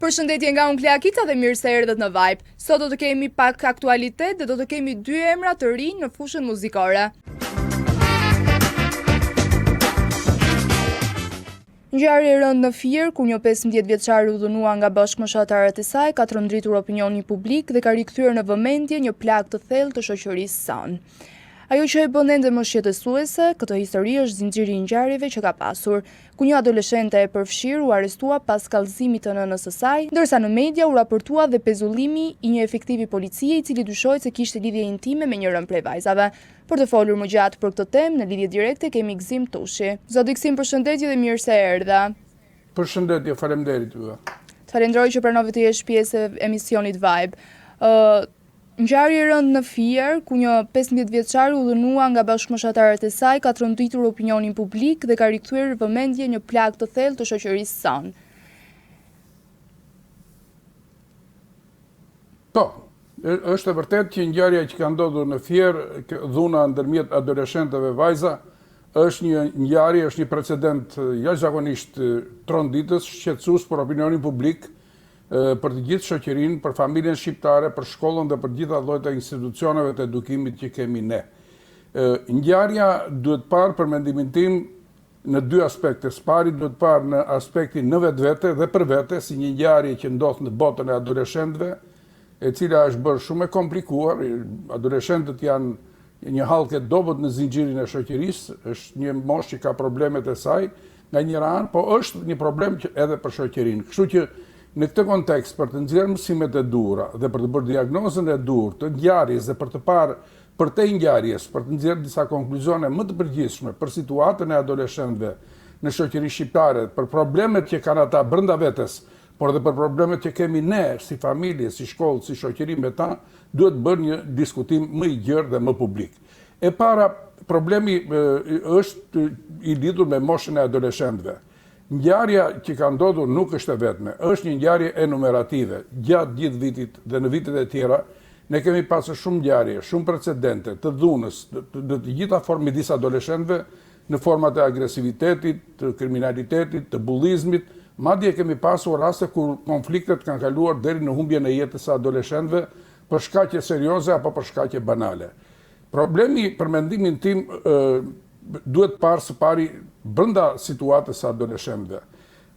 Përshëndetje nga unë Kleakita dhe mirë se erdhët në Vibe. Sot do të kemi pak aktualitet dhe do të kemi 2 emra të rinj në fushën muzikore. Ngjarje e rëndë në Fier, ku një 15 vjeçar u dhunua nga bashkëmoshatarët e saj, ka trondritur opinionin publik dhe ka rikthyer në vëmendje një plagë të thellë të shoqërisë son. Ajo që e bën ende më shqetësuese, këtë histori është zinxhiri i ngjarjeve që ka pasur, ku një adoleshente e përfshirë u arrestua pas kallëzimit të nënës së saj, ndërsa në media u raportua dhe pezullimi i një efektivi policie i cili dyshohet se kishte lidhje intime me njërin prej vajzave. Për të folur më gjatë për këtë temë, në lidhje direkte kemi Gzim Tushi. Zoti Gzim, përshëndetje dhe mirë se erdha. Përshëndetje, faleminderit juve. Falenderoj që pranove të jesh pjesë e emisionit Vibe. Ngjarje e rëndë në Fier, ku një 15 vjeçar u dhunua nga bashkëmoshatarët e saj, ka trondritur opinionin publik dhe ka rikthyer vëmendje një plagë të thellë të shoqërisë son. Po, është e vërtet që ngjarja që ka ndodhur në Fier, dhuna ndërmjet adoleshentëve vajza, është një ngjarje, është një precedent jashtëzakonisht tronditës, shqetësues për opinionin publik, për të gjithë shoqërinë, për familjen shqiptare, për shkollën dhe për gjitha llojet e institucioneve të edukimit që kemi ne. Ngjarja duhet parë për mendimin tim në 2 aspekte. Pari duhet parë në aspektin në vetvete dhe për vete, si një ngjarje që ndodh në botën e adoleshentëve, e cila është bërë shumë e komplikuar. Adoleshentët janë një hallkë dobët në zinxhirin e shoqërisë, është një moshë që ka problemet e saj nga njëra anë, po është një problem që edhe për shoqërinë. Kështu që në këtë kontekst, për të nxjerrë mësimet e duhura dhe për të bërë diagnozën e duhur të ngjarjes dhe për të parë për te ngjarjes, për të nxjerrë disa konkluzione më të përgjithshme për situatën e adoleshentëve në shoqërinë shqiptare, për problemet që kanë ata brenda vetes, por edhe për problemet që kemi ne si familje, si shkollë, si shoqëri me ta, duhet bërë një diskutim më i gjerë dhe më publik. E para, problemi është i lidhur me moshën e adoleshentëve. Ngjarja që ka ndodhur nuk është e vetme, është një ngjarje enumerative. Gjatë gjithë vitit dhe në vitet e tjera, ne kemi pasur shumë ngjarje, shumë precedente të dhunës, të gjitha formë midis adoleshentëve, në format e agresivitetit, të kriminalitetit, të bullizmit, madje kemi pasur raste kur konfliktet kanë kaluar deri në humbjen e jetës së adoleshentëve për shkaqe serioze apo për shkaqe banale. Problemi, për mendimin tim, duhet parë së pari brenda situatës së adoleshentëve.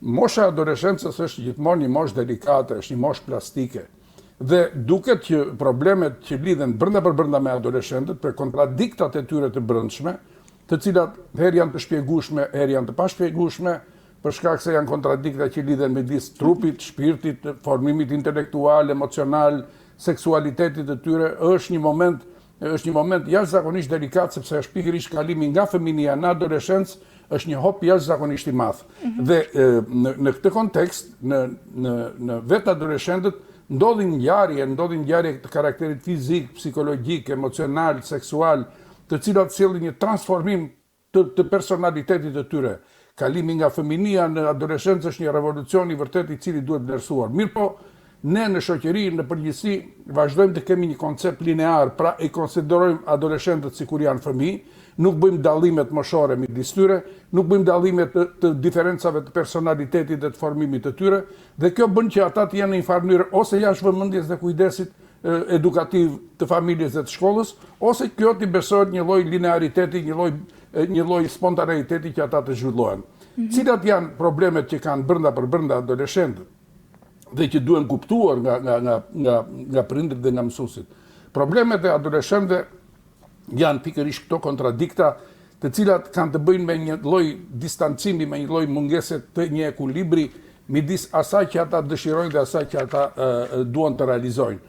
Mosha e adoleshencës është gjithmonë një moshë delikate, është një moshë plastike. Dhe duket që problemet që lidhen brenda me adoleshentët, për kontradiktat e tyre të brendshme, të cilat herë janë të shpjegueshme, herë janë të pashpjegueshme, për shkak se janë kontradikta që lidhen midis trupit, shpirtit, formimit intelektual, emocional, seksualitetit të tyre, është një moment jashtëzakonisht delikat, sepse është pikërisht kalimi nga fëminia në adoleshencë, është një hop jashtëzakonisht i madh. Dhe në këtë kontekst, në vetë adoleshentët, ndodhin ngjarje të karakterit fizik, psikologjik, emocional, seksual, të cilat sjellin një transformim të personalitetit të tyre. Kalimi nga fëminia në adoleshencë është një revolucion i vërtet i cili duhet vlerësuar. Mirëpo, ne në shoqëri, në përgjithësi, vazhdojmë të kemi një koncept linear, pra i konsiderojmë adoleshentët sikur janë fëmijë, nuk bëjmë dallimet moshore midis tyre, nuk bëjmë dallimet të diferencave të personalitetit dhe të formimit të tyre, dhe kjo bën që ata të jenë në një farë mënyrë ose jashtë vëmendjes dhe kujdesit edukativ të familjes dhe të shkollës, ose kjo t'i besohet një lloj lineariteti, një lloj spontaneiteti që ata të zhvillohen. Cilat janë problemet që kanë brenda adoleshentët dhe që duhen kuptuar nga prindërit dhe nga mësuesit. Problemet e adoleshentëve janë pikërisht këto kontradikta, të cilat kanë të bëjnë me një lloj distancimi, me një lloj mungese të një ekuilibri midis asaj që ata dëshirojnë dhe asaj që ata duan të realizojnë.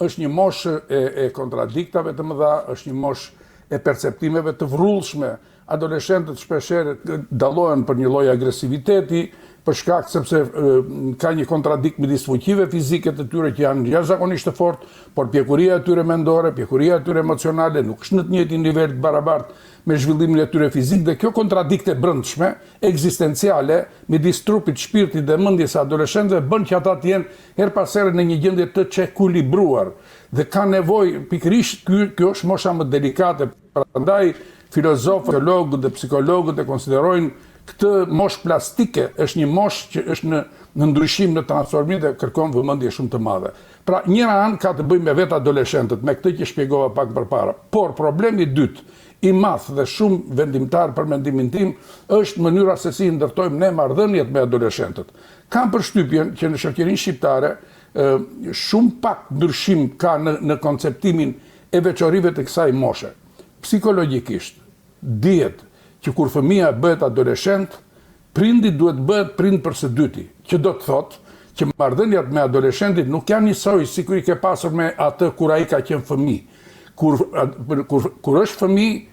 Është një moshë e kontradiktave të mëdha, është një moshë e perceptimeve të vrrullshme. Adoleshentët shpeshherë dallohen për një lloj agresiviteti, për shkak sepse ka një kontradikt midis fuqive fizike të tyre që janë jashtëzakonisht të fortë, por pjekuria e tyre mendore, pjekuria e tyre emocionale nuk është në të njëjtin nivel të barabartë me zhvillimin e tyre fizik, dhe kjo kontradikte brendshme, ekzistenciale, midis trupit, shpirtit dhe mendjes së adoleshentëve bën që ata të jenë her pas here në një gjendje të çekuilibruar dhe ka nevojë, pikërisht kjo është mosha më delikate, prandaj filozofët, teologët dhe psikologët e konsiderojnë këtë mosh plastike është një mosh që është në ndryshim, në transformim dhe kërkon vëmendje shumë të madhe. Pra, njëra anë ka të bëjë me vetë adoleshentët, me këtë që shpjegova pak përpara. Por problemi i dytë, i madh dhe shumë vendimtar për mendimin tim, është mënyra se si ndërtojmë ne marrëdhëniet me adoleshentët. Kam përshtypjen që në shoqërinë shqiptare shumë pak ndryshim ka në konceptimin e veçorive të kësaj moshe. Psikologjikisht, dihet që kur fëmia bëhet adoleshent, prindi duhet bëhet prind për së dyti, që do të thotë që marrëdhëniet me adoleshentit nuk janë njësoj si kur i ke pasur me atë kur ai ka qenë fëmijë. Kur është fëmijë,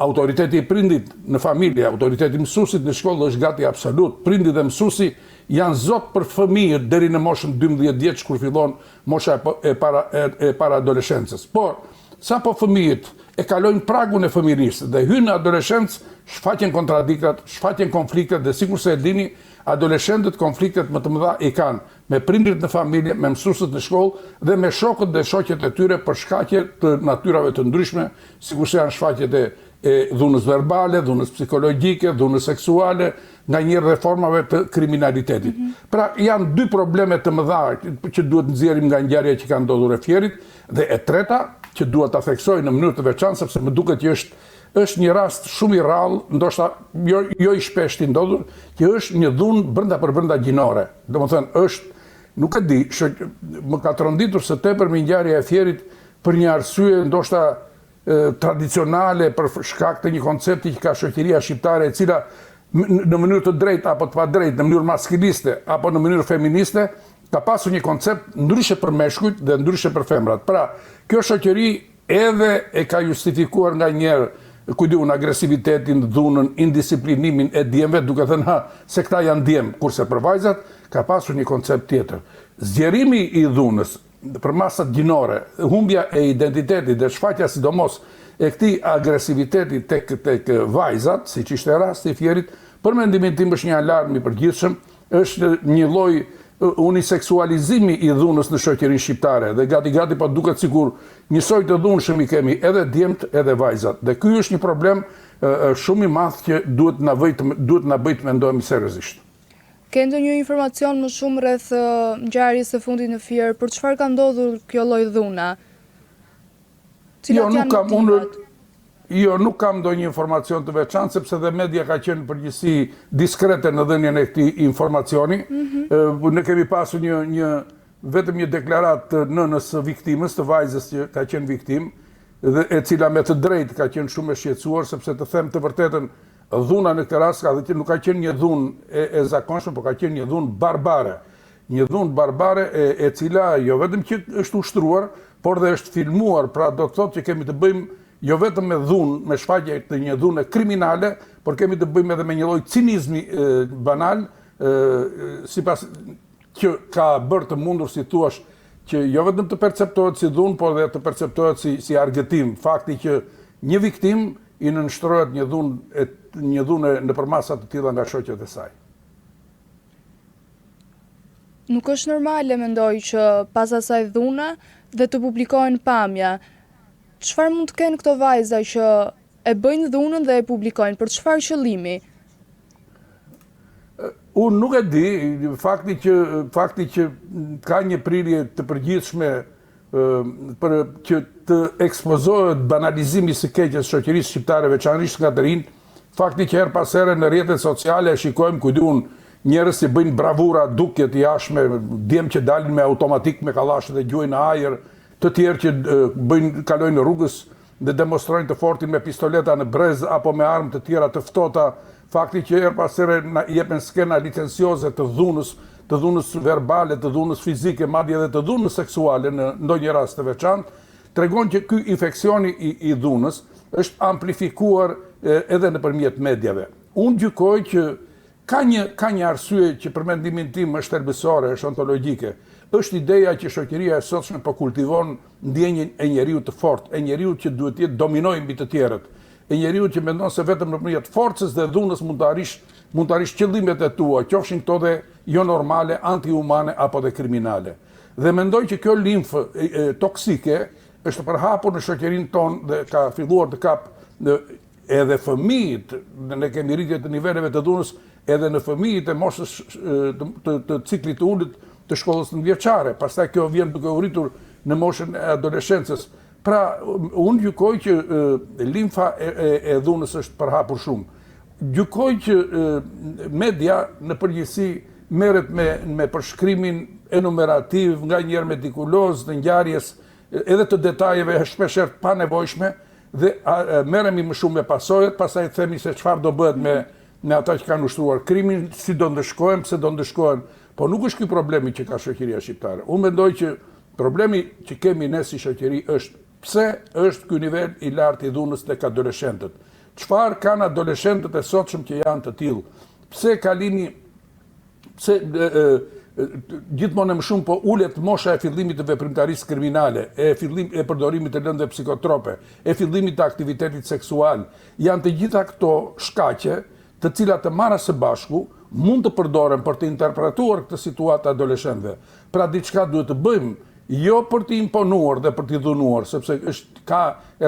autoriteti i prindit në familje, autoriteti i mësuesit në shkollë është gati absolut. Prindi dhe mësuesi janë zot për fëmijët deri në moshën 12 vjeç kur fillon mosha e para adoleshencës. Por sapo fëmijët e kalojnë pragun e fëmirisë dhe hynë në adoleshencë, shfaqen kontradiktat, shfaqen konfliktet dhe sikur se e dini, adoleshentët konfliktet më të mëdha i kanë me prindrit në familje, me mësuesët në shkollë dhe me shokët dhe shoqet e tyre për shkaqe të natyrave të ndryshme, sikur se janë shfaqjet e dhunës verbale, dhunës psikologjike, dhunës seksuale, nganjëherë dhe formave të kriminalitetit. Pra janë dy probleme të mëdha që duhet nxjerrim nga ngjarja që ka ndodhur e Fierit, dhe e treta që duhet ta theksoj në mënyrë të veçantë sepse më duket që është një rast shumë i rrallë, ndoshta jo i shpesht i ndodhur, që është një dhunë brenda për brenda gjinore. Domethënë nuk e di, më ka tronditur së tepër me ngjarja e Fierit për një arsye ndoshta tradicionale, për shkak të një koncepti që ka shoqëria shqiptare, e cila në mënyrë të drejtë apo të padrejtë, në mënyrë maskiliste apo në mënyrë feministe, ka pasur një koncept ndryshe për meshkujt dhe ndryshe për femrat. Pra, kjo shoqëri edhe e ka justifikuar nganjëherë agresivitetin, dhunën, indisiplinimin e djemve, duke thënë se këta janë djem, kurse për vajzat ka pasur një koncept tjetër. Zgjerimi i dhunës për masat gjinore, humbja e identitetit dhe shfaqja sidomos e këtij agresiviteti tek vajzat, siç ishte rasti i Fierit, për mendimin tim është një alarm i përgjithshëm, është një lloj uniseksualizimi i dhunës në shoqërinë shqiptare dhe gati po duket sikur njësoj të dhunshëm i kemi edhe djemt edhe vajzat. Dhe ky është një problem shumë i madh që duhet na bëjë të mendojmë seriozisht. Ke ndonjë informacion më shumë rreth ngjarjes së fundit në Fier, për çfarë ka ndodhur kjo lloj dhuna? Nuk kam ndonjë informacion të veçantë, sepse dhe media ka qenë përgjithësi diskrete në dhënien e këtij informacioni. Ne kemi pasur vetëm një deklaratë të nënës së viktimës, të vajzës që ka qenë viktimë, dhe e cila me të drejtë ka qenë shumë e shqetësuar, sepse të them të vërtetën, dhuna në këtë rast nuk ka qenë një dhunë e zakonshme, por ka qenë një dhunë barbare. Një dhunë barbare e cila jo vetëm që është ushtruar, por dhe është filmuar, pra do të thotë që kemi të bëjmë jo vetëm me dhunë, me shfaqje të një dhune kriminale, por kemi të bëjmë edhe me një lloj cinizmi banal, sipas që ka bërë të mundur, si thuash, që jo vetëm të perceptohet si dhunë, por dhe të perceptohet si argëtim. Fakti që një viktim i nënshtrohet një dhunë nëpër masa të tilla nga shoqet e saj. Nuk është normale, mendoj, që pas asaj dhune dhe të publikohen pamja. Çfarë mund të kenë këto vajza që e bëjnë dhunën dhe e publikojnë? Për çfarë qëllimi? Unë nuk e di, fakti që ka një prirje të përgjithshme për që të ekspozohet banalizimi së keqes shoqërisë shqiptare, veçanërisht nga të rinjt, fakti që her pas here në rrjetet sociale shikojmë njerëz që bëjnë bravura, dukje të jashtme, djem që dalin me automatik me kallashe dhe gjuajnë në ajër, të tjerë që kalojnë rrugës dhe demonstrojnë të fortin me pistoleta në brez apo me armë të tjera të ftohta. Fakti që her pas here na jepen skena licencioze të dhunës verbale, të dhunës fizike, madje edhe të dhunës seksuale në ndonjë rast të veçantë, tregon që ky infeksioni i dhunës është amplifikuar edhe nëpërmjet mediave. Unë gjykoj që ka një arsye që për mendimin tim është thelbësore, është ontologjike. Është ideja që shoqëria e sotshme po kultivon ndjenjen e njeriu të fortë, e njeriu që duhet të jetë dominojë mbi të tjerët, e njeriu që mendon se vetëm nëpërmjet forcës dhe dhunës mund të arrish qëllimet e tua, qofshin këto dhe jo normale, antihumane apo dhe kriminale. Dhe mendoj që kjo limfë toksike është përhapur në shoqërinë tonë dhe ka filluar të kapë edhe fëmijët, ne kemi rritje të niveleve të dhunës edhe në fëmijët e moshës të ciklit të ulët të shkollës nëntëvjeçare, pastaj kjo vjen duke u rritur në moshën e adoleshencës. Pra, unë gjykoj që limfa e dhunës është përhapur shumë. Gjykoj që media në përgjithësi merret me përshkrimin enumerativ, nga njerë metikuloz, të ngjarjes, edhe të detajeve shpeshherë pa nevojshme, dhe merremi më shumë me pasojat, pastaj themi se çfarë do bëhet me ata që kanë ushtruar krimin, si do ndëshkohen, pse do ndëshkohen. Po nuk është ky problemi që ka shoqëria shqiptare. Unë mendoj që problemi që kemi ne si shoqëri është pse është ky nivel i lartë i dhunës tek adoleshentët. Çfarë kanë adoleshentët e sotshëm që janë të tillë? Pse kalimi, pse gjithmonë më shumë po ulet mosha e fillimit të veprimtarisë kriminale, e përdorimit të lëndëve psikotrope, e fillimit të aktivitetit seksual. Janë të gjitha këto shkaqe të cilat të marra së bashku mund të përdoren për të interpretuar këtë situatë adoleshentëve. Pra diçka duhet të bëjmë, jo për të imponuar dhe për të dhunuar, sepse ka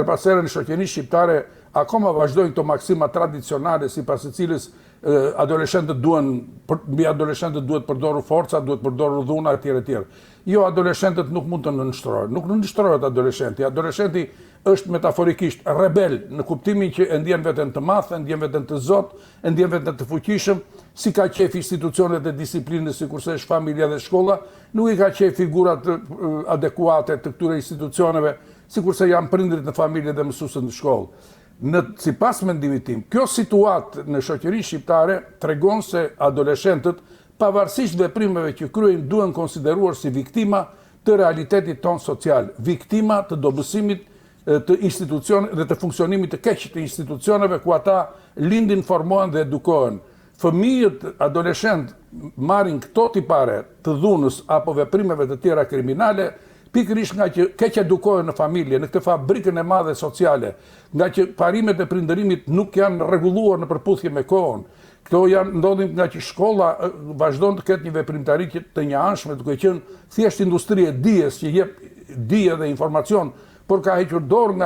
pas here në shoqërinë shqiptare akoma vazhdojnë këto maksima tradicionale sipas së cilës mbi adoleshentët duhet përdorur forca, duhet përdorur dhuna etj. Jo, adoleshentët nuk mund të nënshtrohen. Nuk nënshtrohet adoleshenti. Adoleshenti është metaforikisht rebel në kuptimin që e ndjen veten të madh, e ndjen veten të zot, e ndjen veten të fuqishëm, si ka qef institucionet e disiplinës, sikurse është familja dhe shkolla, nuk i ka qef figurat adekuate të këtyre institucioneve, sikurse janë prindrit në familje dhe mësuesët në shkollë. Sipas mendimit tim, kjo situatë në shoqërinë shqiptare tregon se adoleshentët, pavarësisht veprimeve që kryejnë, duhen konsideruar si viktima të realitetit ton social, viktima të dobësimit të institucioneve dhe të funksionimit të keq të institucioneve ku ata lindin, formohen dhe edukohen. Fëmijët adoleshent marrin këto tipare të dhunës apo veprimeve të tjera kriminale pikërisht nga që keq edukohen në familje, në këtë fabrikën e madhe sociale, nga që parimet e prindërimit nuk janë rregulluar në përputhje me kohën. Këto ndodhin nga që shkolla vazhdon të ketë një veprimtari të njëanshme, duke qenë thjesht industri e dijes që jep dije dhe informacion, por ka hequr dorë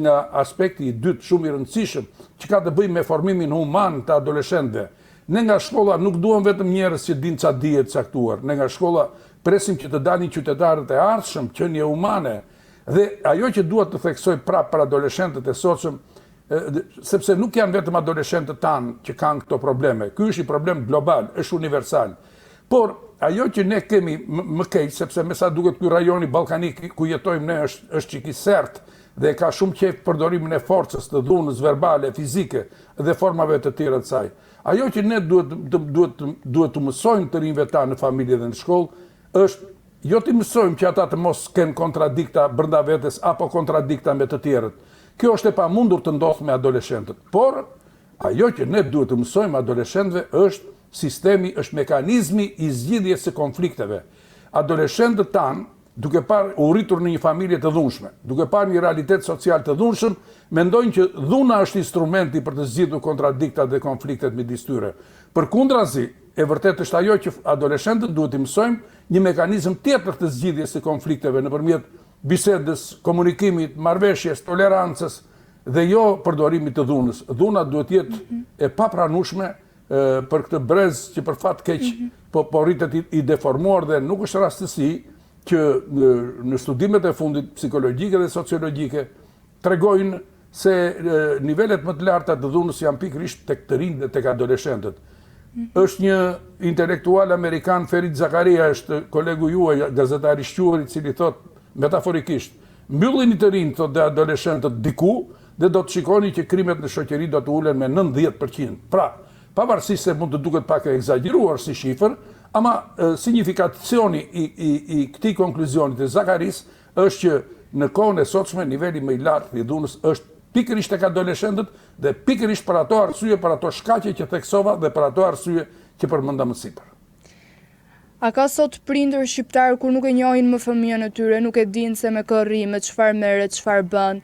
nga aspekti i dytë shumë i rëndësishëm, që ka të bëjë me formimin human të adoleshentëve. Ne nga shkolla nuk duam vetëm njerëz që dinë çfarë dije të caktuar, ne nga shkolla presim që të dalin qytetarët e ardhshëm, qenie humane, dhe ajo që duhet të theksoj prapë për adoleshentët e sotshëm, sepse nuk janë vetëm adoleshentët tanë që kanë këto probleme. Ky është një problem global, është universal. Por ajo që ne kemi më keq, sepse me sa duket ky rajoni ballkanik ku jetojmë ne është çik i sertë dhe ka shumë qejf përdorimin e forcës, të dhunës verbale, fizike dhe formave të tjera të saj. Ajo që ne duhet të mësojmë të rinjve ta në familje dhe në shkollë është jo të mësojmë që ata të mos kenë kontradikta brenda vetes apo kontradikta me të tjerët. Kjo është e pamundur të ndodhë me adoleshentët. Por ajo që ne duhet të mësojmë adoleshentëve është sistemi, është mekanizmi i zgjidhjes së konflikteve. Adoleshentët tanë, duke parë u rritur në një familje të dhunshme, duke parë një realitet social të dhunshëm, mendojnë që dhuna është instrumenti për të zgjidhur kontradiktat dhe konfliktet midis tyre. Përkundrazi, e vërtet është ajo që adoleshentët duhet të mësojmë një mekanizëm tjetër të zgjidhjes së konflikteve nëpërmjet bisedës, komunikimit, marrëveshjes, tolerancës dhe jo përdorimit të dhunës. Dhuna duhet jetë e papranueshme për këtë brez që për fat keq po rritet i deformuar dhe nuk është rastësi që në studimet e fundit psikologjike dhe sociologjike tregojnë se nivelet më të larta të dhunës janë pikërisht tek të rinjt dhe tek adoleshentët. Është një intelektual amerikan, Ferit Zakaria, është kolegu juaj, gazetar i shquar, i cili thot metaforikisht, mbyllini të rinj thot dhe adoleshentët diku dhe do të shikoni që krimet në shoqëri do të ulen me 90%. Pra, pavarësisht se mund të duket pak e egzageruar si shifër, ama signifikacioni i këtij konkluzionit të Zakaris është që në kohën e sotshme niveli më i lartë i dhunës është pikërisht tek adoleshentët dhe pikërisht për ato arsye, për ato shkaqe që theksova dhe për ato arsye që përmenda më sipër. A ka sot prindër shqiptar kur nuk e njohin më fëmijën e tyre, nuk e dinë se me kë rri, me çfarë merret, çfarë bën?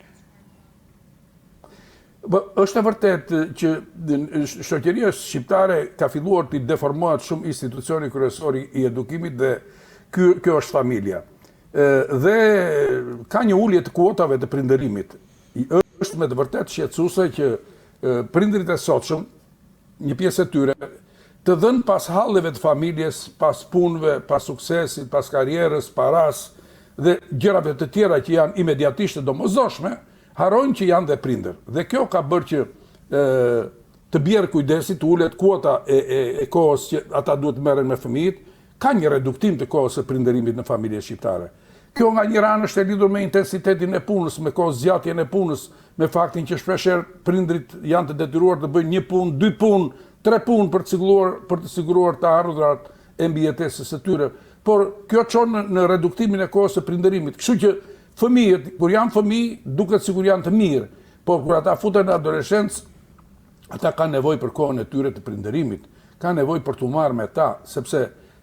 Është e vërtetë që shoqëria shqiptare ka filluar të deformohet shumë institucioni kryesor i edukimit dhe kjo është familja. Dhe ka një ulje të kuotave të prindërimit. Është me të vërtetë shqetësuese që prindrit e sotshëm, një pjesë e tyre, të dhënë pas halleve të familjes, pas punëve, pas suksesit, pas karrierës, paras dhe gjërave të tjera që janë imediatisht të domosdoshme, harrojnë që janë dhe prindër. Dhe kjo ka bërë që të bjerë kujdesi, të ulet kuota e kohës që ata duhet të merren me fëmijët, ka një reduktim të kohës së prindërimit në familje shqiptare. Kjo nga një anë është e lidhur me intensitetin e punës, me kohës zgjatjen e punës, me faktin që shpeshherë prindrit janë të detyruar të bëjnë 1 punë, 2 punë, 3 punë për të siguruar të ardhurat e mbijetesës së tyre. Por kjo çon në reduktimin e kohës së prindërimit. Kështu që fëmijët, kur janë fëmijë, duket sikur janë të mirë, por kur ata futen në adoleshencë, ata kanë nevojë për kohën e tyre të prindërimit, kanë nevojë për t'u marrë me ta, sepse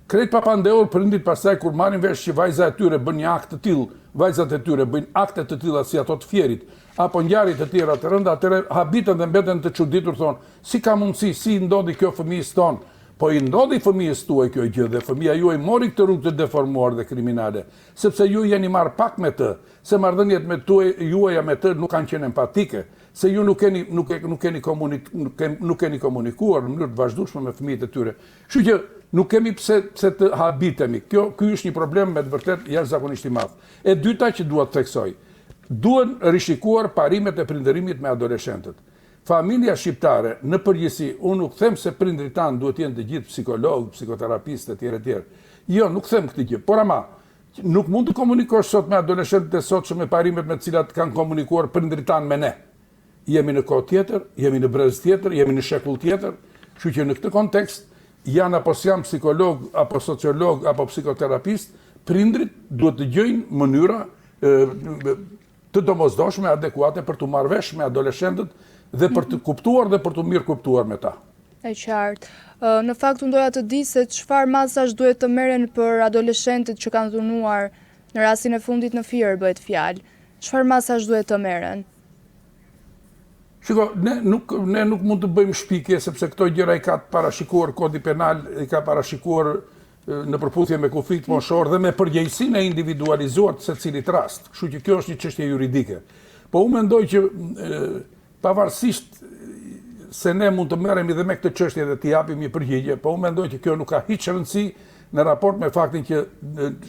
krejt papandehur prindit pastaj kur marrin vesh që vajza e tyre bën një akt të tillë, vajzat e tyre bëjnë akte të tilla si ato të fjerit, apo ngjarje të tjera të rënda, atëherë habiten dhe mbeten të çuditur, thonë, si ka mundësi, si ndodhi kjo fëmijës tonë? Po i ndodhi fëmijës tuaj kjo gjë dhe fëmia juaj mori këtë rrugë të deformuar dhe kriminale, sepse ju jeni marrë pak me të, se marrëdhëniet me juaja me të nuk kanë qenë empatike, se ju nuk keni komunikuar në mënyrë të vazhdueshme me fëmijët e tyre. Kështu që nuk kemi pse të habitemi. Ky është një problem me të vërtet jashtëzakonisht i madh. E dyta që dua të theksoj, duhen rishikuar parimet e prindërimit me adoleshentët. Familja shqiptare, në përgjithësi, unë nuk them se prindrit tanë duhet jenë të gjithë psikologë, psikoterapistë, etj. Jo, nuk them këtë gjë, por ama, nuk mund të komunikosh sot me adoleshentët e sotshëm me parimet me të cilat kanë komunikuar prindrit tanë me ne. Jemi në kohë tjetër, jemi në brez tjetër, jemi në shekull tjetër, kështu që në këtë kontekst, janë apo si janë psikolog, apo sociolog, apo psikoterapist, prindrit duhet të gjejnë mënyra të domosdoshme, adekuate për të marrë vesh me adoleshentët dhe për të kuptuar dhe për të mirë kuptuar me ta. E qartë. Në fakt unë doja të di se çfarë masash duhet të merren për adoleshentët që kanë dhunuar në rastin e fundit në Fier bëhet fjalë. Çfarë masash duhet të merren? Shiko, ne nuk mund të bëjmë shpikje, sepse këto gjëra i ka parashikuar kodi penal, i ka parashikuar në përputhje me kufit moshor dhe me përgjegjësinë e individualizuar të secilit rast. Kështu që kjo është një çështje juridike. Po unë mendoj që pavarësisht se ne mund të merremi dhe me këtë çështje dhe t'i japim një përgjigje, po unë mendoj që kjo nuk ka hiç rëndësi në raport me faktin që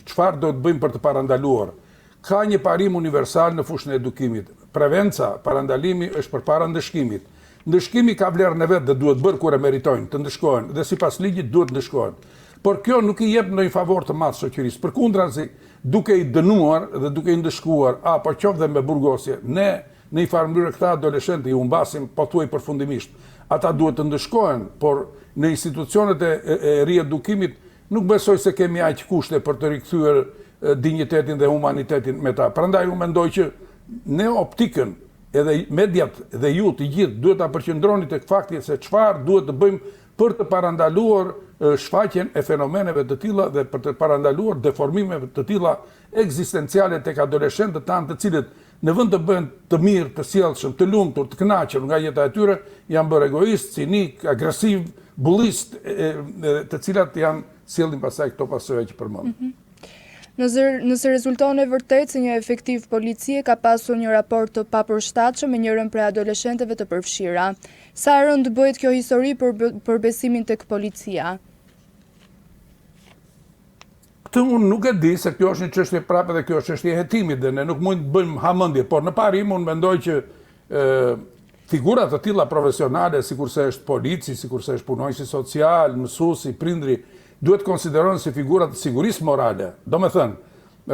çfarë do të bëjmë për të parandaluar. Ka një parim universal në fushën e edukimit. Prevenca, parandalimi është përpara ndëshkimit. Ndëshkimi ka vlerën e vet dhe duhet bërë kur e meritojnë të ndëshkohen dhe sipas ligjit duhet ndëshkohen. Por kjo nuk i jep ndonjë favor të madh shoqërisë. Përkundrazi, duke i dënuar dhe duke i ndëshkuar apo qoftë dhe me burgosje, ne në një farë mënyrë këta adoleshentë i humbasim pothuaj përfundimisht. Ata duhet të ndëshkohen, por në institucionet e riedukimit nuk besoj se kemi aq kushte për të rikthyer dinjitetin dhe humanitetin me ta. Prandaj unë mendoj që ne optikën edhe mediat dhe ju të gjithë duhet ta përqendroni tek fakti se çfarë duhet të bëjmë për të parandaluar shfaqjen e fenomeneve të tilla dhe për të parandaluar deformimeve të tilla ekzistenciale tek adoleshentët tanë, të cilët në vend të bëhen të mirë, të sjellshëm, të lumtur, të kënaqur nga jeta e tyre, janë bërë egoist, cinik, agresiv, bullist, të cilat janë sjellin pasaj këto pasojë që përmend. Nëse rezulton e vërtet se një efektiv policie ka pasur një raport të papërshtatshëm me njërin prej adoleshentëve të përfshira, sa e rëndë bëhet kjo histori për besimin tek policia? Këtë unë nuk e di se kjo është një çështje prapë dhe kjo është çështje e hetimit dhe ne nuk mund të bëjmë hamendje, por në parim unë mendoj që figura të tilla profesionale, sikurse është polici, sikurse është punonjësi social, mësuesi, prindri, duhet konsiderohen si figura të sigurisë morale. Domethënë,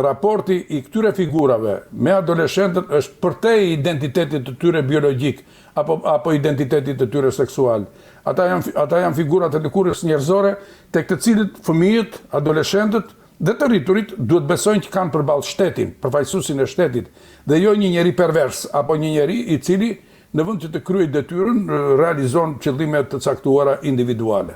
raporti i këtyre figurave me adoleshentët është përtej identitetit të tyre biologjik apo identitetit të tyre seksual. Ata janë figura të lëkurës njerëzore tek të cilët fëmijët, adoleshentët dhe të rriturit duhet besojnë që kanë përballë shtetin, përfaqësuesin e shtetit, dhe jo një njeri pervers apo një njeri i cili në vend që të kryej detyrën realizon qëllime të caktuara individuale.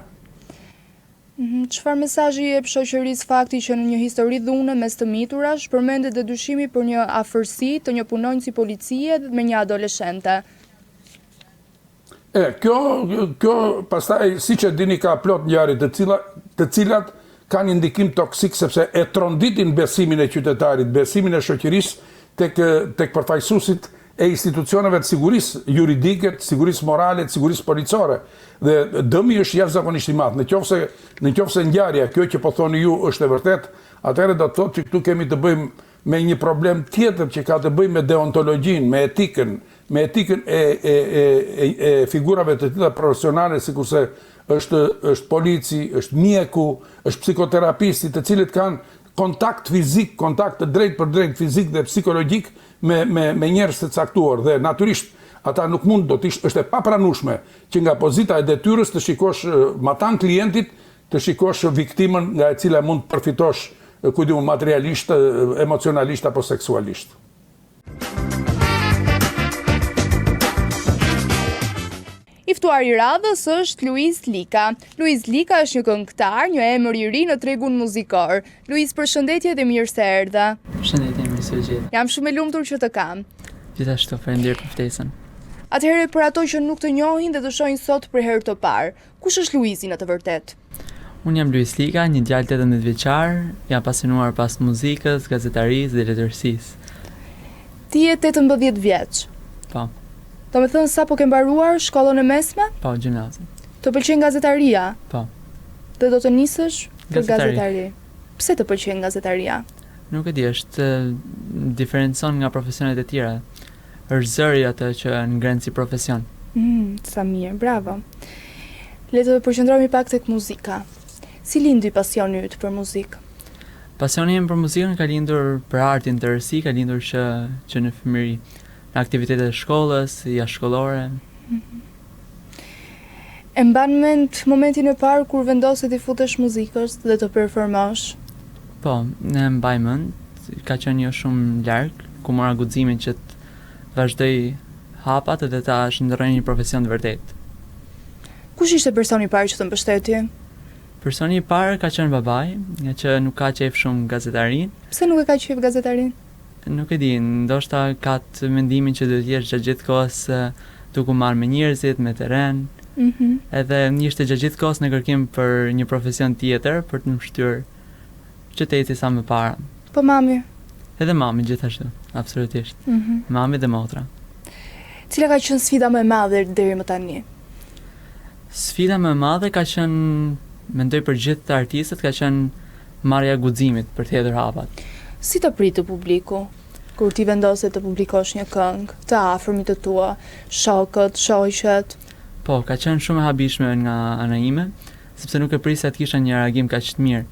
Çfarë mesazhi jep shoqërisë fakti që në një histori dhune mes të miturash përmendet dhe dyshimi për një afërsi të një punonjësi policie me një adoleshente? Kjo pastaj siç e dini ka plot ngjarje të cilat kanë indikim toksik sepse e tronditin besimin e qytetarit, besimin e shoqërisë tek përfaqësuesit e institucioneve të sigurisë juridike, të sigurisë morale, të sigurisë policore. Dhe dëmi është jashtëzakonisht i madh. Nëse ngjarja, kjo që po thoni ju, është e vërtet, atëherë do të thotë që këtu kemi të bëjmë me një problem tjetër që ka të bëjë me deontologjinë, me etikën e figurave të tilla profesionale, sikurse është polici, është mjeku, është psikoterapisti, të cilët kanë kontakt fizik, kontakt të drejt për drejt fizik dhe psikologjik me njerëz të caktuar, dhe natyrisht ata nuk mund, është e papranueshme që nga pozita e detyrës të shikosh matan klientit, të shikosh viktimën nga e cila mund të përfitosh materialisht, emocionalisht apo seksualisht. I ftuari i radhës është Luiz Lika. Luiz Lika është një këngëtar, një emër i ri në tregun muzikor. Luiz, përshëndetje dhe mirë se erdha. Përshëndetje, mirë se u gjeta. Jam shumë e lumtur që të kam. Gjithashtu, faleminderit për ftesën. Atëherë, për ato që nuk të njohin dhe të shohin sot për herë të parë, kush është Luizi në të vërtetë? Unë jam Luiz Lika, një djalë 18 vjeçar, jam pasionuar pas muzikës, gazetarisë dhe letërsisë. Ti je 18 vjeç. Po. Do me thënë sa po ke mbaruar shkollën e mesme? Po, gjimnazin. Të pëlqen gazetaria? Po. Dhe do të nisësh për Gazetari. gazetari? Pse të pëlqen gazetaria? Nuk e di, është diferencon nga profesionet e tjera. Është zëri atë që ngren si profesion. Sa mirë, bravo. Le të përqendrohemi pak tek muzika. Si lindi pasioni yt për muzikë? Pasioni im për muzikën ka lindur për artin të rësi, ka lindur që në fëmijëri, në aktivitetet e shkollës, jashtëshkollore. E mban mend momentin e parë kur vendose të futesh muzikës dhe të performosh? Po, ne mbaj mend, ka qenë jo shumë larg, ku mora guximin që të vazhdoj hapat dhe ta shndërroj një profesion të vërtet. Kush ishte personi i parë që të mbështeti? Personi i parë ka qenë babai, nga që nuk ka qef shumë gazetarin. Pse nuk e ka qef gazetarin? Nuk e di, ndoshta ka të mendimin që duhet jesh gjatë gjithë kohës duke marrë me njerëzit, me terren. Edhe ishte gjatë gjithë kohës në kërkim për një profesion tjetër, për të më shtyrë që të eci sa më para. Po mami? Edhe mami gjithashtu, absolutisht. Mami dhe motra. Cila ka qenë sfida më e madhe deri më tani? Sfida më e madhe ka qenë, mendoj për gjithë të artistët, ka qenë marrja guximit për të hedhur hapat. Si të pritë publiku? Kur ti vendose të publikosh një këngë, të afërmit të tua, shokët, shoqet? Po, ka qenë shumë e habishme nga ana ime, sepse nuk e prisja të kisha një reagim kaq të mirë,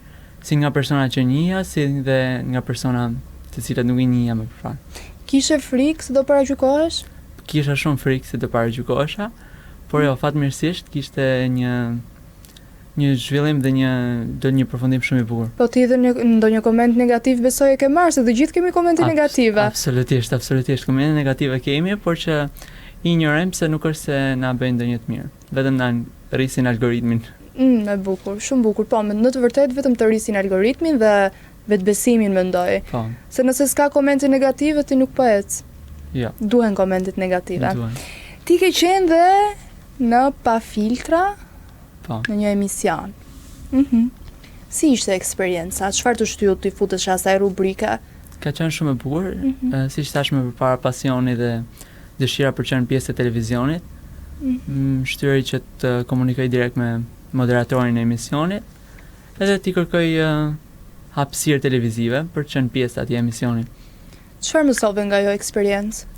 si nga persona që njihja, si dhe nga persona të cilat nuk i njihja më përpara. Kishe frikë se do paragjykohesh? Kisha shumë frikë se do paragjykohesha, por jo, fatmirësisht kishte një zhvillim dhe një përfundim shumë i bukur. Po ti edhe ndonjë koment negativ besoj e ke marrë, se të gjithë kemi komente negative. Absolutisht, komente negative kemi, por që i ignorojmë se nuk është se na bëjnë ndonjë të mirë. Vetëm na rrisin algoritmin. E bukur, shumë bukur. Po, në të vërtetë vetëm të rrisin algoritmin dhe vetbesimin mendoj. Po. Se nëse s'ka komente negative ti nuk po ec. Jo. Duhen komentet negative. Duhen. Ti ke qenë dhe në Pa Filtra, po, në një emision. Si ishte eksperjenca? Çfarë të shtyut të futesh asaj rubrike? Ka qenë shumë e bukur, siç thash më përpara, pasioni dhe dëshira për të qenë pjesë e televizionit. Shtyri që të komunikoj direkt me moderatorin e emisionit, edhe t'i kërkoj hapësirë televizive për të qenë pjesë atij emisioni. Çfarë mësove nga ajo eksperiencë?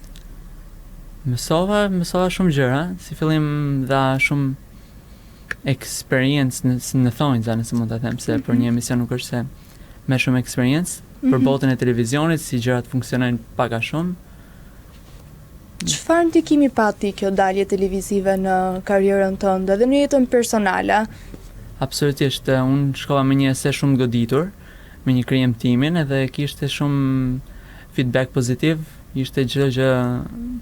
Mësova shumë gjëra, si fillim dha shumë eksperiencë në thonjza, nëse mund ta them, se për një emision nuk është se me shumë eksperiencë, për botën e televizionit, si gjërat funksionojnë pak a shumë. Çfarë ndikimi pati kjo dalje televizive në karrierën tënde dhe në jetën personale? Absolutisht, unë shkova me një ese shumë goditur, me një krijem timin, edhe kishte shumë feedback pozitiv, ishte çdo gjë